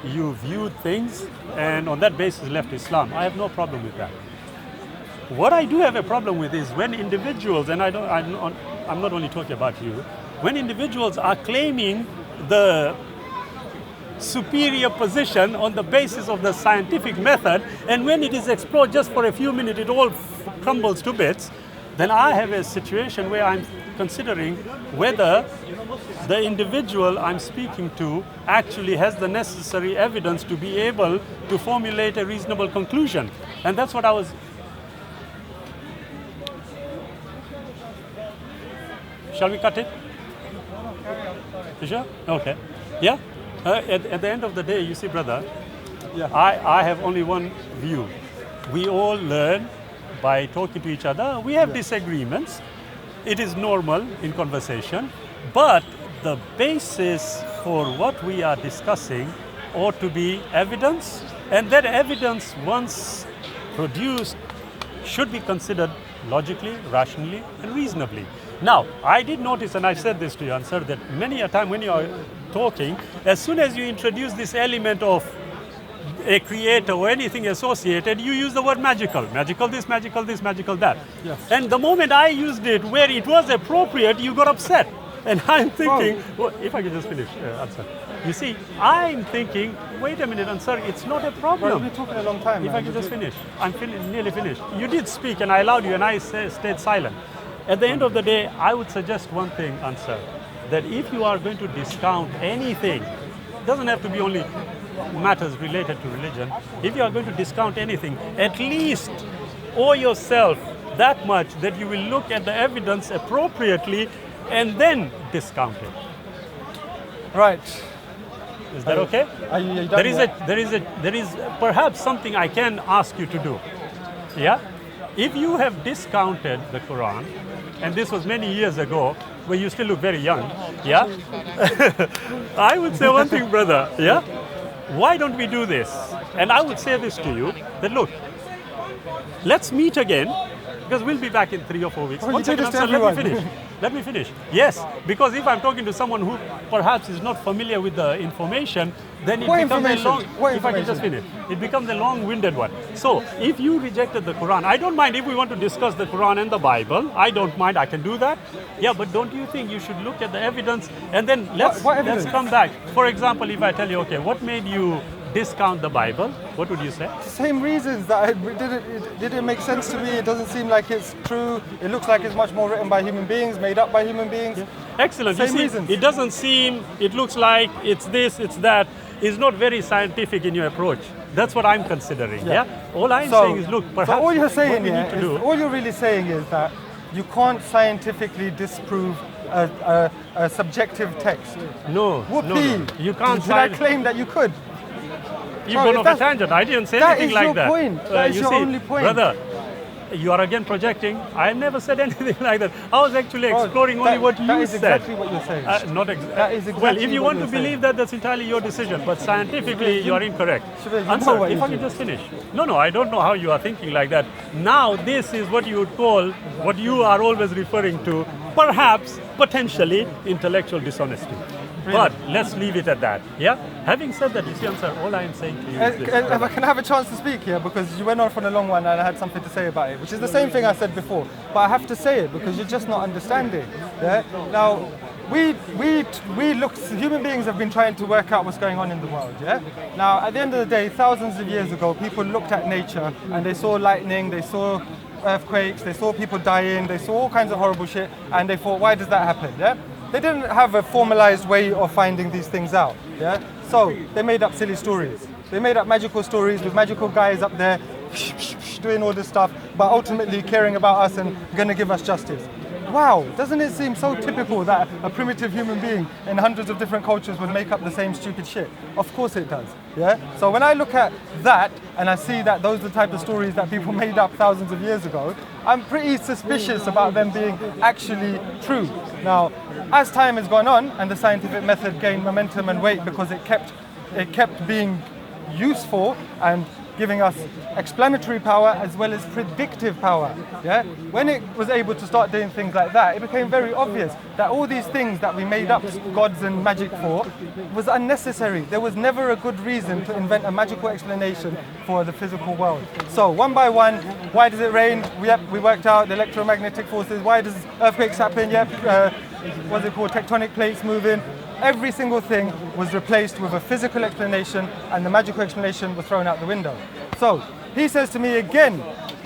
you viewed things, and on that basis left Islam. I have no problem with that. What I do have a problem with is when individuals, and I'm not only talking about you, when individuals are claiming the superior position on the basis of the scientific method, and when it is explored just for a few minutes, it all crumbles to bits, then I have a situation where I'm considering whether the individual I'm speaking to actually has the necessary evidence to be able to formulate a reasonable conclusion. And that's what I was... Shall we cut it? You sure? Okay. Yeah? At the end of the day, you see, brother, I have only one view. We all learn by talking to each other. We have disagreements. It is normal in conversation, but the basis for what we are discussing ought to be evidence, and that evidence, once produced, should be considered logically, rationally, and reasonably. Now, I did notice, and I said this to you, Anser, that many a time when you are talking, as soon as you introduce this element of a creator or anything associated, you use the word magical. Magical this, magical this, magical that. Yes. And the moment I used it where it was appropriate, you got upset. And I'm thinking, well, if I could just finish, Anser. You see, I'm thinking, wait a minute, Anser, it's not a problem. Well, we've been talking a long time. If I could just finish. I'm nearly finished. You did speak and I allowed you and I stayed silent. At the end of the day, I would suggest one thing, Anser, that if you are going to discount anything, it doesn't have to be only matters related to religion. If you are going to discount anything, at least owe yourself that much that you will look at the evidence appropriately and then discount it. Right. Is that okay? Are you done There is perhaps something I can ask you to do. Yeah? If you have discounted the Quran, and this was many years ago, where you still look very young, yeah? I would say one thing, brother, yeah? Why don't we do this? And I would say this to you, that look, let's meet again, because we'll be back in 3 or 4 weeks. Oh, One second, let let me finish. Let me finish. Yes, because if I'm talking to someone who perhaps is not familiar with the information, then it becomes a long... If I can just finish. It becomes a long-winded one. So, if you rejected the Quran, I don't mind if we want to discuss the Quran and the Bible. I don't mind, I can do that. Yeah, but don't you think you should look at the evidence and then let's come back. For example, if I tell you, okay, what made you discount the Bible? What would you say? Same reasons that it didn't make sense to me. It doesn't seem like it's true. It looks like it's much more written by human beings, made up by human beings. Yeah. Excellent. Same you see, reasons. It doesn't seem, it looks like it's this, it's that. It's not very scientific in your approach. That's what I'm considering. Yeah. All I'm saying is, look, perhaps all you're saying what we need to do. all you're really saying is that you can't scientifically disprove a subjective text. No. Whoopee! No. You can't. Did I claim that you could? You've gone off a tangent. I didn't say anything like that. That is your point. That is your only point. Brother, you are again projecting. I never said anything like that. I was actually exploring only what you said. That is exactly what you're saying. That is exactly well, if you want to believe that, that's entirely your decision. But scientifically, you are incorrect. Answer, if I can just finish. No, I don't know how you are thinking like that. Now, this is what you would call, what you are always referring to, perhaps, potentially, intellectual dishonesty. Really? But let's leave it at that. Yeah. Having said that, you see, Anser, all I am saying to you is this. If I can have a chance to speak here, because you went on for a long one and I had something to say about it, which is the same thing I said before. But I have to say it because you're just not understanding. Yeah. Now, human beings have been trying to work out what's going on in the world. Yeah. Now, at the end of the day, thousands of years ago, people looked at nature and they saw lightning, they saw earthquakes, they saw people dying, they saw all kinds of horrible shit, and they thought, why does that happen? Yeah. They didn't have a formalized way of finding these things out, yeah? So they made up silly stories. They made up magical stories with magical guys up there doing all this stuff, but ultimately caring about us and gonna give us justice. Wow, doesn't it seem so typical that a primitive human being in hundreds of different cultures would make up the same stupid shit? Of course it does, yeah? So when I look at that and I see that those are the type of stories that people made up thousands of years ago, I'm pretty suspicious about them being actually true. Now, as time has gone on and the scientific method gained momentum and weight because it kept being useful and giving us explanatory power as well as predictive power. Yeah? When it was able to start doing things like that, it became very obvious that all these things that we made up gods and magic for was unnecessary. There was never a good reason to invent a magical explanation for the physical world. So one by one, why does it rain? We worked out the electromagnetic forces. Why does earthquakes happen? What's it called? Tectonic plates moving. every single thing was replaced with a physical explanation and the magical explanation was thrown out the window. So he says to me again,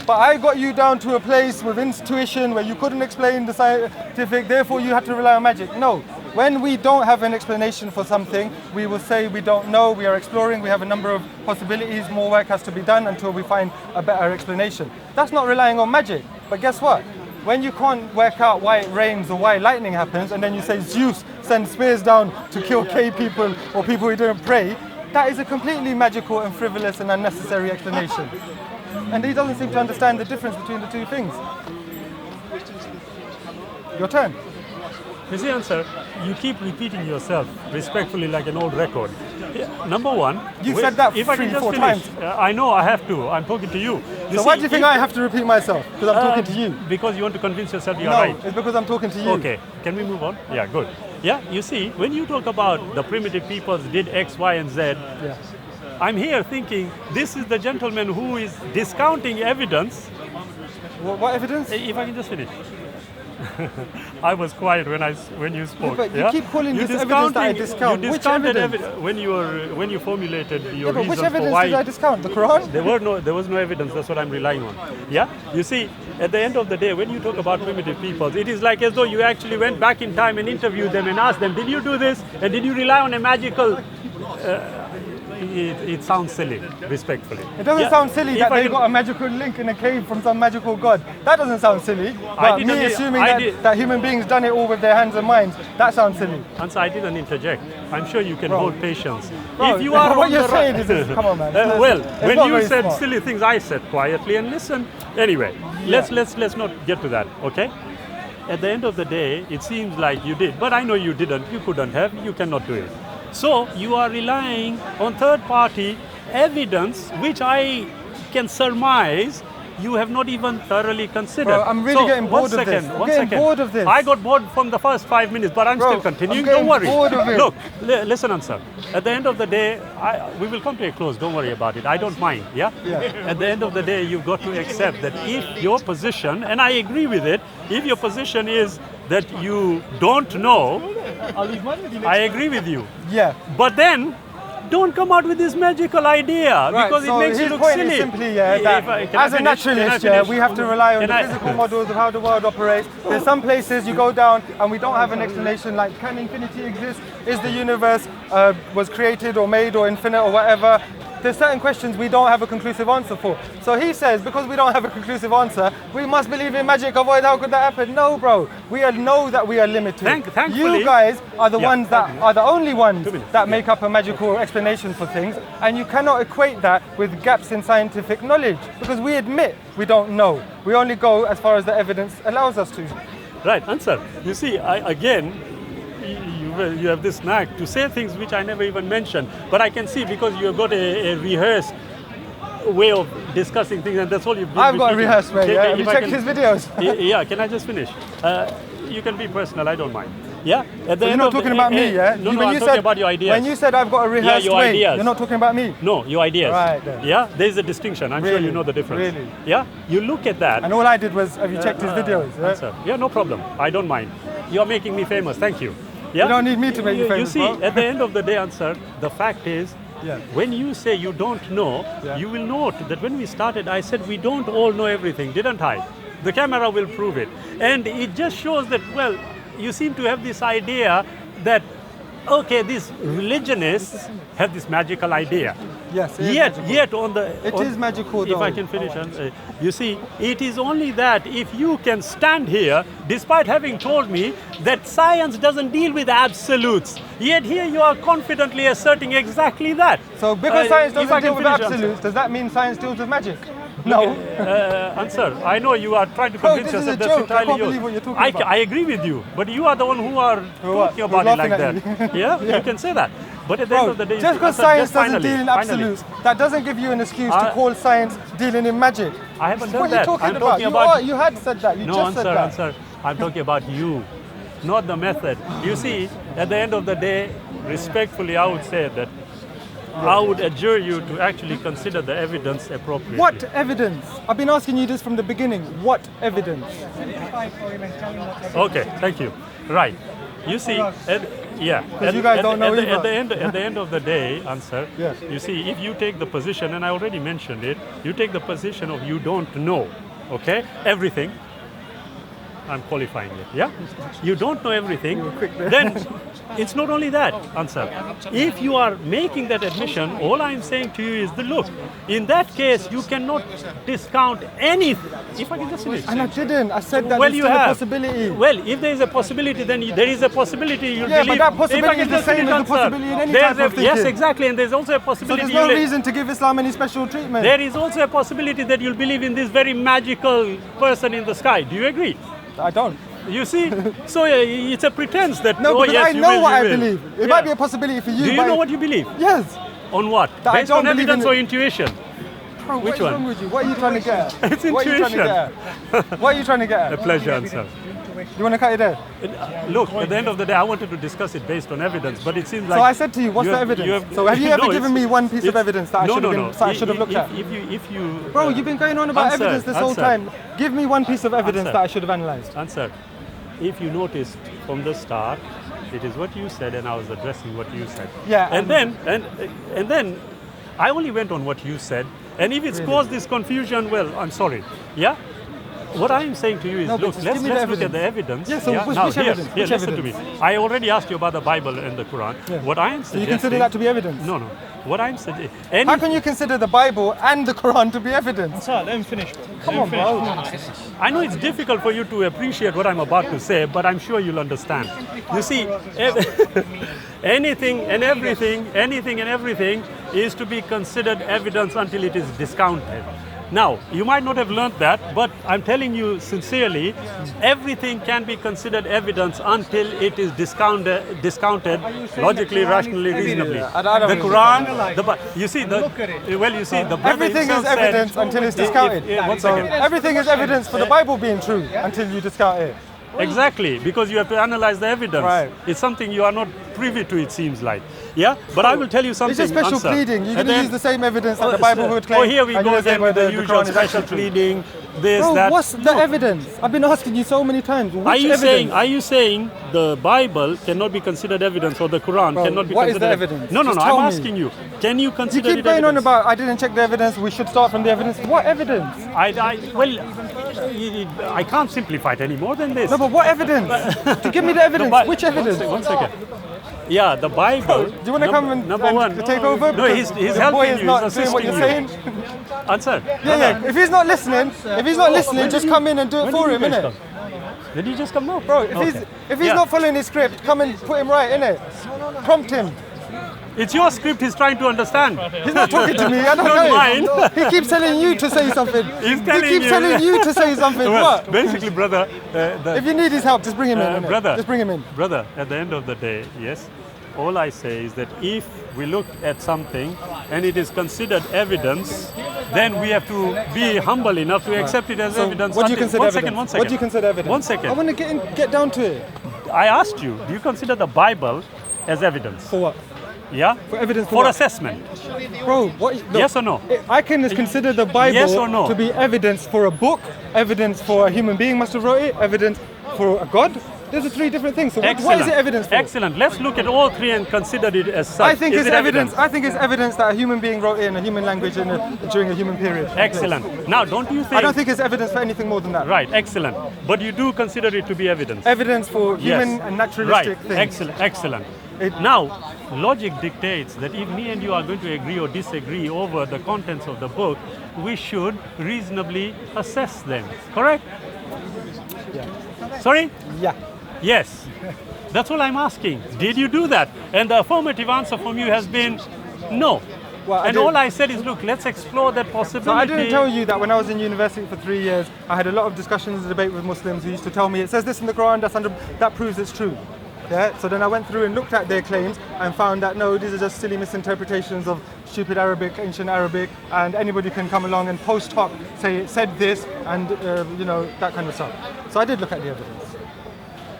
but I got you down to a place with intuition where you couldn't explain the scientific, therefore you had to rely on magic. No, when we don't have an explanation for something, we will say we don't know, we are exploring, we have a number of possibilities, more work has to be done until we find a better explanation. That's not relying on magic, but guess what? When you can't work out why it rains or why lightning happens, and then you say Zeus sends spears down to kill cave people or people who didn't pray, that is a completely magical and frivolous and unnecessary explanation. And he doesn't seem to understand the difference between the two things. Your turn. You see, Anser, you keep repeating yourself respectfully like an old record. Number one, You said that if I can 3, just 4 finish, times. I know I have to. I'm talking to you. So why do you think I have to repeat myself? Because I'm talking to you. Because you want to convince yourself you're No, right. it's because I'm talking to you. Okay, can we move on? Yeah, good. Yeah, you see, when you talk about the primitive peoples did X, Y, and Z, Yeah. I'm here thinking this is the gentleman who is discounting evidence. What evidence? If I can just finish. I was quiet when you spoke. but you keep calling this evidence that I discount. You Which discounted evidence? when you formulated your But reasons which for evidence why did I discount? The Quran? there was no evidence. That's what I'm relying on. Yeah. You see, at the end of the day, when you talk about primitive peoples, it is like as though you actually went back in time and interviewed them and asked them, "Did you do this? And did you rely on a magical?" It sounds silly, respectfully. It doesn't sound silly If that I they can- got a magical link in a cave from some magical god. That doesn't sound silly. But didn't- me assuming I that, did- that human beings done it all with their hands and minds, that sounds silly. Anser, I didn't interject. I'm sure you can Bro. hold patience. Bro, If you are what on you're the saying right- is come on, man. well, It's when not you very said smart. silly things, I said quietly and listen. Anyway, let's not get to that, okay? At the end of the day, it seems like you did, but I know you didn't. You couldn't have. You cannot do it. So you are relying on third-party evidence, which I can surmise you have not even thoroughly considered. Bro, I'm really getting bored of this. I'm getting bored of this. I got bored from the first 5 minutes, but I'm Bro, still continuing. I'm getting Don't worry. bored of it. Look, listen, Anser. At the end of the day, we will come to a close. Don't worry about it. I don't mind. Yeah? At the end of the day, you've got to accept that if your position, and I agree with it, if your position is that you don't know, I agree with you. Yeah. But then, don't come out with this magical idea because so it makes you his look point silly. is simply that as a naturalist, we have to rely on the physical models of how the world operates. There's some places you go down and we don't have an explanation like, can infinity exist? Is the universe was created or made or infinite or whatever? There's certain questions we don't have a conclusive answer for. So he says, because we don't have a conclusive answer, we must believe in magic, otherwise how could that happen? No, bro. We know that we are limited. Thankfully, you guys are the ones that are the only ones 2 minutes. that make up a magical explanation for things, and you cannot equate that with gaps in scientific knowledge, because we admit we don't know. We only go as far as the evidence allows us to. Right, Anser. You see, you have this knack to say things which I never even mentioned, but I can see because you have got a rehearsed way of discussing things, and that's all you've been I've got a repeating. rehearsed way, yeah? Have you checked his videos? Yeah, can I just finish? You can be personal, I don't mind. Yeah? At the You're end not of the- talking about me, yeah? No, When I'm you talking said- about your ideas. When you said I've got a rehearsed your way, ideas. you're not talking about me. No, your ideas. Right, then. Yeah, there's a distinction. I'm sure Really? you know the difference. Really? Yeah, you look at that. And all I did was, have you checked his videos? Yeah? Answer. Yeah, no problem. I don't mind. You're making me famous. Thank you. Yeah? You don't need me to make you famous, You see, bro. at the end of the day, Anser, the fact is, Yeah. when you say you don't know, Yeah. you will note that when we started, I said we don't all know everything, didn't I? The camera will prove it. And it just shows that, well, you seem to have this idea that, okay, these religionists have this magical idea. Yes, it is Yet magical. on the... It is magical, If I though. can finish, you see, it is only that if you can stand here, despite having told me that science doesn't deal with absolutes, yet here you are confidently asserting exactly that. So because science if I doesn't can deal with finish, absolutes, does that mean science deals with magic? No. Answer. I know you are trying to Bro, convince this is a yourself that's joke. I entirely can't yours. believe what you're talking about. I agree with you, but you are the one who are what? talking about Who's it like laughing that. at me? Yeah, you can say that. But at the end of the day, just because Answer, science doesn't finally, deal in finally. absolutes, that doesn't give you an excuse to call science dealing in magic. I haven't done What are that. you talking I'm about? talking about- You had said that. You No, just said that. Answer. I'm talking about you, not the method. You see, at the end of the day, respectfully, I would say that I would adjure you to actually consider the evidence appropriately. What evidence? I've been asking you this from the beginning. What evidence? Okay, thank you. Right. You see, yeah. Because you guys don't know either. At the end of the day, Anser, Yes. you see, if you take the position, and I already mentioned it, you take the position of you don't know, okay, everything. I'm qualifying it, yeah? You don't know everything, then it's not only that, Anser. If you are making that admission, all I'm saying to you is that, look, in that case, you cannot discount anything. If I can just finish. And I didn't. I said that Well, there's you still a have. possibility. Well, if there is a possibility, then there is a possibility you'll Yeah, believe. but that If I possibility can is the just same finish, as the Anser. possibility in any There's type of Yes, thinking. exactly, and there's also a So possibility. there's no you'll- reason to give Islam any special treatment. There is also a possibility that you'll believe in this very magical person in the sky. Do you agree? I don't. You see? So it's a pretense that, No, oh because yes, I you know will, what you I will. believe. It Yeah. might be a possibility for you. Do you but know what you believe? Yes. On what? That I Based don't on believe evidence in or it. intuition? Bro, Which what is one? wrong with you? What are you trying to get at? It's What are you trying to intuition. get at? What are you trying to get A at? pleasure, Anser. You want to cut it there? Look, at the end of the day, I wanted to discuss it based on evidence, but it seems like. So I said to you, what's you the have- evidence? you have- So have you ever No, given it's- me one piece of it's- evidence that I no, should no, have no. been, that I should have looked at? If you. Bro, you've been going on about Anser, evidence this whole Anser. time. Give me one piece of evidence Anser. that I should have analysed. Answer. If you noticed from the start, it is what you said, and I was addressing what you said. Yeah, And then, I only went on what you said, and if it's caused this confusion, well, I'm sorry. Yeah. What I'm saying to you is, No, but look, just let's give me the look at evidence. the evidence. Yeah, so which now, evidence? Here, Which listen to me. evidence? I already asked you about the Bible and the Quran. Yeah. What I am So suggesting. you consider that to be evidence? No. What I'm suggesting. How can you consider the Bible and the Quran to be evidence? Let him finish. Come on, bro. I know it's difficult for you to appreciate what I'm about to say, but I'm sure you'll understand. You see, anything and everything is to be considered evidence until it is discounted. Now, you might not have learned that, but I'm telling you sincerely, everything can be considered evidence until it is discounted logically, rationally, reasonably. I don't The think Quran, you see, the brother Everything is himself said- evidence until it's discounted. One So second. everything is evidence for the Bible being true until you discount it. Exactly, because you have to analyze the evidence. Right. It's something you are not privy to, it seems like. Yeah, but I will tell you something. It's just special Anser. pleading. You're And going to then- use the same evidence that the Bible would claim. Oh, here we and go you're saying again with the whether usual Quran is special actually true. pleading, this, Bro, that. what's the No. evidence? I've been asking you so many times. Which Are you evidence? saying the Bible cannot be considered evidence or the Quran Bro, cannot be what is considered the evidence? No, Just I'm tell me. asking you. Can you You consider keep it going on evidence? about I didn't check the evidence. We should start from the evidence. What evidence? I can't simplify it any more than this. No, but what evidence? To give me the evidence. Which evidence? One second. Yeah, the Bible. Do you want to come and number one? take over? No, he's Because the helping boy is you. not He's doing what assisting you're you. saying. Answer. Yeah. If he's not listening, just come in and do it for him, innit? Did he just come now? Bro, if he's not following his script, come and put him right, innit? Prompt him. It's your script he's trying to understand. He's not talking to me. I don't know. Mine. He keeps telling you to say something. He's He telling keeps you. telling you to say something. Well, What? basically, brother, If you need his help, just bring him in. innit? brother, Just bring him in. Brother, at the end of the day, yes, all I say is that if we look at something and it is considered evidence, then we have to be humble enough to accept it as So evidence. what do you until- consider One evidence? second, one second. What do you consider evidence? One second. I want to get down to it. I asked you, do you consider the Bible as evidence? For what? Yeah? For evidence for For what? assessment. Bro, what? Look, Yes or no? I can consider the Bible Yes or no? to be evidence for a book, evidence for a human being must have wrote it, evidence for a God. Those are three different things. So what is it evidence for? Excellent. Let's look at all three and consider it as such. I think Is it's it evidence. I think it's evidence that a human being wrote it in a human language during a human period. Excellent. Now, don't you think? I don't think it's evidence for anything more than that. Right. Excellent. But you do consider it to be evidence. Evidence for human Yes. and naturalistic Right. things. Excellent. Excellent. Now, logic dictates that if me and you are going to agree or disagree over the contents of the book, we should reasonably assess them. Correct? Yeah. Sorry? Yeah. Yes. That's all I'm asking. Did you do that? And the affirmative answer from you has been no. Well, and all I said is, look, let's explore that possibility. So I didn't tell you that when I was in university for 3 years, I had a lot of discussions and debate with Muslims who used to tell me, it says this in the Quran, that proves it's true. Yeah. So then I went through and looked at their claims and found that no, these are just silly misinterpretations of stupid Arabic, ancient Arabic, and anybody can come along and post hoc say it said this and that kind of stuff. So I did look at the evidence.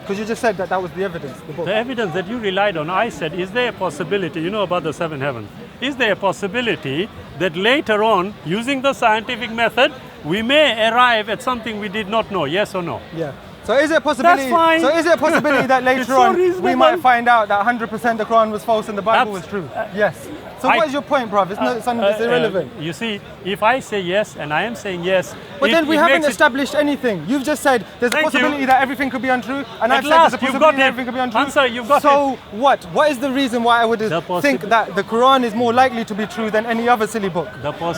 Because you just said that was the evidence, the book. The evidence that you relied on, I said, is there a possibility, you know about the seven heavens, is there a possibility that later on, using the scientific method, we may arrive at something we did not know, yes or no? Yeah. So is it a possibility? That's fine. So is it a possibility that later It's so on we reasonable. might find out that 100% the Quran was false and the Bible was true? Yes. So what is your point, bruv? It's not something that's irrelevant. You see, if I say yes and I am saying yes, But then we it haven't makes it- established anything. You've just said there's a Thank possibility you. that everything could be untrue, and I've At said last, there's a you've possibility got that it. everything could be untrue. Answer, you've got so what? What is the reason why I would think that the Quran is more likely to be true than any other silly book?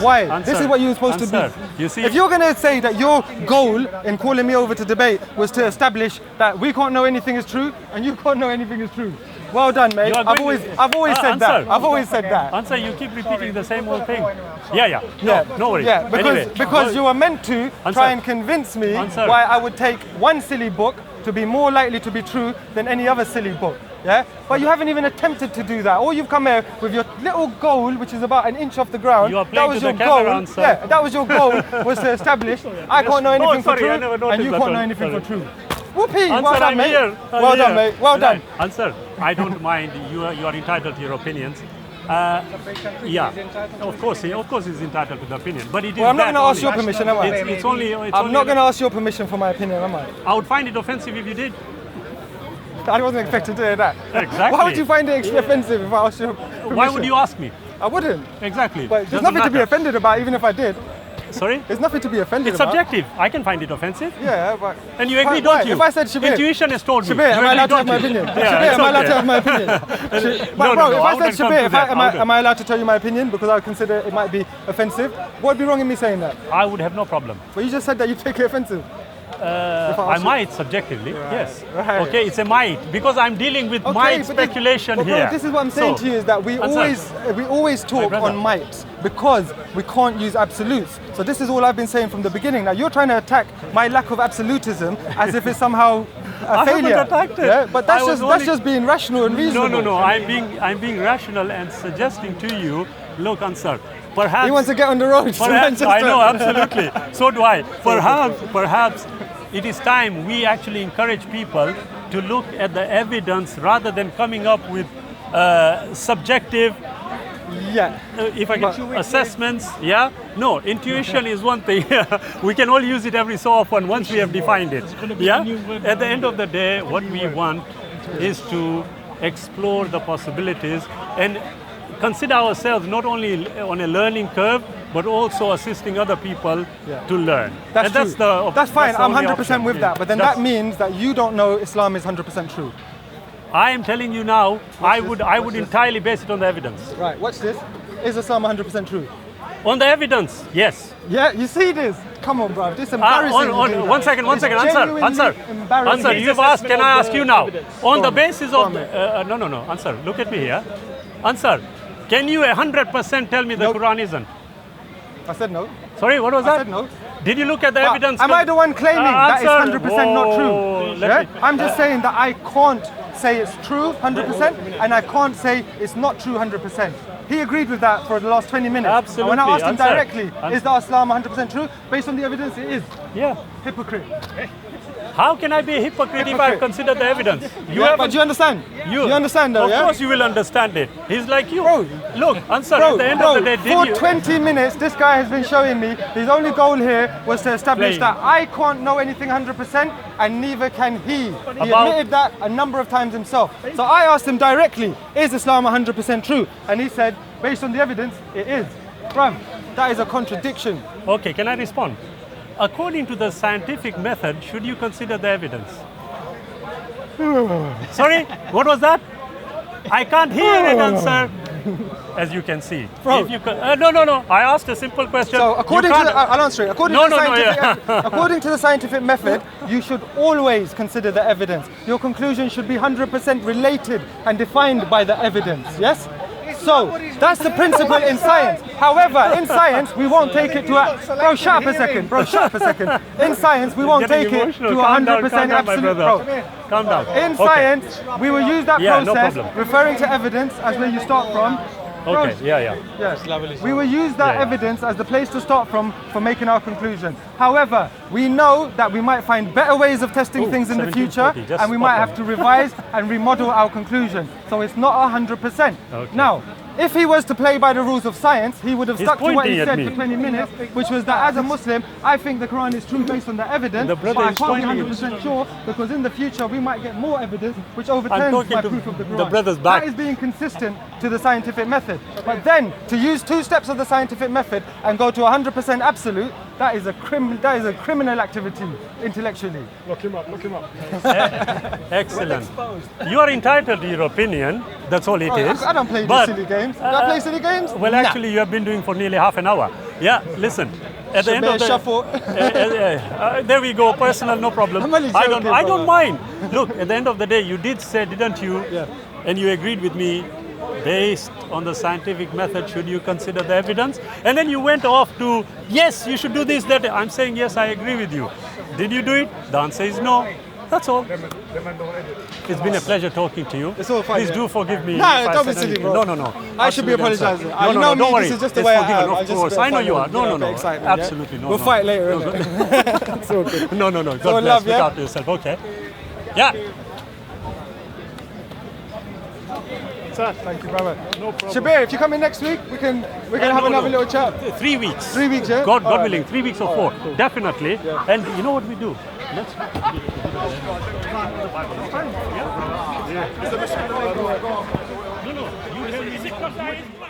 Why? This is what you're supposed to be. You see, If you're going to say that your goal in calling me over to debate was to establish that we can't know anything is true and you can't know anything is true, well done, mate. You are I've going always said that. Answer. I've always said that. Answer, you keep repeating the same old thing. No worries. Yeah, because you were meant to Answer. try and convince me Answer. why I would take one silly book to be more likely to be true than any other silly book. Yeah, but you haven't even attempted to do that. All you've come here with your little goal, which is about an inch off the ground. You are that playing was to your the camera, goal. Anser. Yeah, that was your goal, was to establish I can't know anything sorry, for I true, never noticed and you that can't know one. anything Sorry. for true. Whoopee! Answer, Well done, I'm mate. here. Well done, mate. Well done. Answer, I don't mind. You are entitled to your opinions. Yeah, of course he's entitled to the opinion. But it is Well, I'm not that going to ask only. your permission, am I? It's only. I'm not going to ask your permission for my opinion, am I? I would find it offensive if you did. I wasn't expecting to hear that. Exactly. Why would you find it offensive if I asked your permission? Why would you ask me? I wouldn't. Exactly. But there's Doesn't nothing to be matter. offended about, even if I did. Sorry? There's nothing to be offended It's about. subjective. I can find it offensive. Yeah, but... And you agree, Why? don't you? If I said Shabir... Intuition has told me. Shabir, You am I agree, allowed to have don't my you? opinion? Yeah, Shabir, it's am I allowed okay. to have my opinion? No, Bro, if I I wouldn't said come to Shabir, that. I am I allowed to tell you my opinion because I consider it might be offensive? What would be wrong in me saying that? I would have no problem. But you just said that you take it offensive. I might subjectively, yes. right. Okay, it's a might because I'm dealing with might but then- speculation but bro, here. this is what I'm saying So, to you is that we Anser. always talk brother. on might because we can't use absolutes. So this is all I've been saying from the beginning. Now you're trying to attack my lack of absolutism as if it's somehow a I haven't failure. attacked it. Yeah? But I that's was that's only- just being rational and reasonable. No. I'm being rational and suggesting to you. Look, Anser. Perhaps. He wants to get on the road. to Perhaps, I Manchester. know, absolutely. So do I. Perhaps it is time we actually encourage people to look at the evidence rather than coming up with subjective, Yeah. if I can, assessments. Yeah? No, intuition is one thing. We can all use it every so often once we have defined it. Yeah? At the end of the day, what we want is to explore the possibilities and consider ourselves not only on a learning curve, but also assisting other people to learn. That's and true. That's fine. that's the I'm only 100% option. with that. But then That's- that means that you don't know Islam is 100% true. I am telling you now, I would entirely base it on the evidence. Right. Watch this. Is Islam 100% true? On the evidence, yes. Yeah. You see this? Come on, bro. This is embarrassing. you do that. One second. It's genuinely Answer. embarrassing. Answer. You've asked. Can I ask you now? On the basis Go of on, no. Answer. Look at me here. Answer. Can you 100% tell me the Nope. Quran isn't? I said no. Sorry, what was I that? said no. Did you look at the But evidence? am I the one claiming that it's Answer. 100% not Whoa, true? let Yeah? me- I'm just saying that I can't say it's true 100% and I can't say it's not true 100%. He agreed with that for the last 20 minutes. Absolutely. And when I asked him Answer. directly, is the Islam 100% true? Based on the evidence, it is. Yeah. Hypocrite. How can I be a hypocrite if I consider the evidence? But do you understand? You understand though, Of yeah? course you will understand it. He's like you. Bro. Look, Answer, Bro, at the end bro, of the day, for did you... 20 minutes, this guy has been showing me his only goal here was to establish Playing. that I can't know anything 100% and neither can he. He About- admitted that a number of times himself. So I asked him directly, is Islam 100% true? And he said, based on the evidence, it is. Bruv, that is a contradiction. Okay, can I respond? According to the scientific method, should you consider the evidence? Sorry, what was that? I can't hear it, Answer. As you can see. Bro. If you no. I asked a simple question. So according You to can't- I'll answer it. According No, to the no, no, scientific, according to the scientific method, you should always consider the evidence. Your conclusion should be 100% related and defined by the evidence. Yes. So that's the principle in science. However, in science, we won't take it to a bro. Shut up a second, bro. Shut up a second. In science, we won't Getting take it emotional. to Calm down, 100% calm down, my absolute. brother. Bro, Calm down. in Okay. science, we will use that Yeah, no process, problem. referring to evidence as where you start from. Bro, Okay, yeah. Yes, we will use that Yeah. evidence as the place to start from for making our conclusion. However, we know that we might find better ways of testing Ooh, things in the future, 1740, just and we spot might on. have to revise and remodel our conclusion. So it's not 100%. Okay. Now, if he was to play by the rules of science, he would have He's stuck to what he pointing at said me. for 20 minutes, which was that as a Muslim, I think the Quran is true based on the evidence, The but brother I is can't be pointing at 100% sure because in the future we might get more evidence which I'm overturns talking my to proof of the Quran. the brother's back. That is being consistent to the scientific method. But then to use 2 steps of the scientific method and go to 100% absolute, that is a criminal activity intellectually. Look him up. Excellent. You are entitled to your opinion. That's all it is. I don't play But, these silly games. Do I play silly games? Well, Nah. actually, you have been doing for nearly half an hour. Yeah, listen. At the end Shabir of the shuffle. there we go. Personal, no problem. I'm only I don't joking, mind. Look, at the end of the day, you did say, didn't you? Yeah. And you agreed with me. Based on the scientific method, should you consider the evidence? And then you went off to, yes, you should do this, that. I'm saying, yes, I agree with you. Did you do it? The answer is no. That's all. It's been a pleasure talking to you. It's all fine, Please yeah. do forgive me. No, if I don't be said silly, anything. bro. No. I should be Absolutely, I'm sorry. apologizing. No, You know don't me, worry. this is just the It's way I forgiven, am. of I'm just a course. bit I know fun you are. and, No, you know, no, a bit no. excitement, yeah? Absolutely no. We'll no. fight later, innit? It's all good. No. God So bless. love, Look yeah? after yourself. Okay. Yeah. Thank you, brother. No problem. Shabir, if you come in next week, we can have another little chat. 3 weeks. 3 weeks, yeah? God All right, willing, mate. 3 weeks or 4, definitely. And you know what we do? Let's. No, you tell me.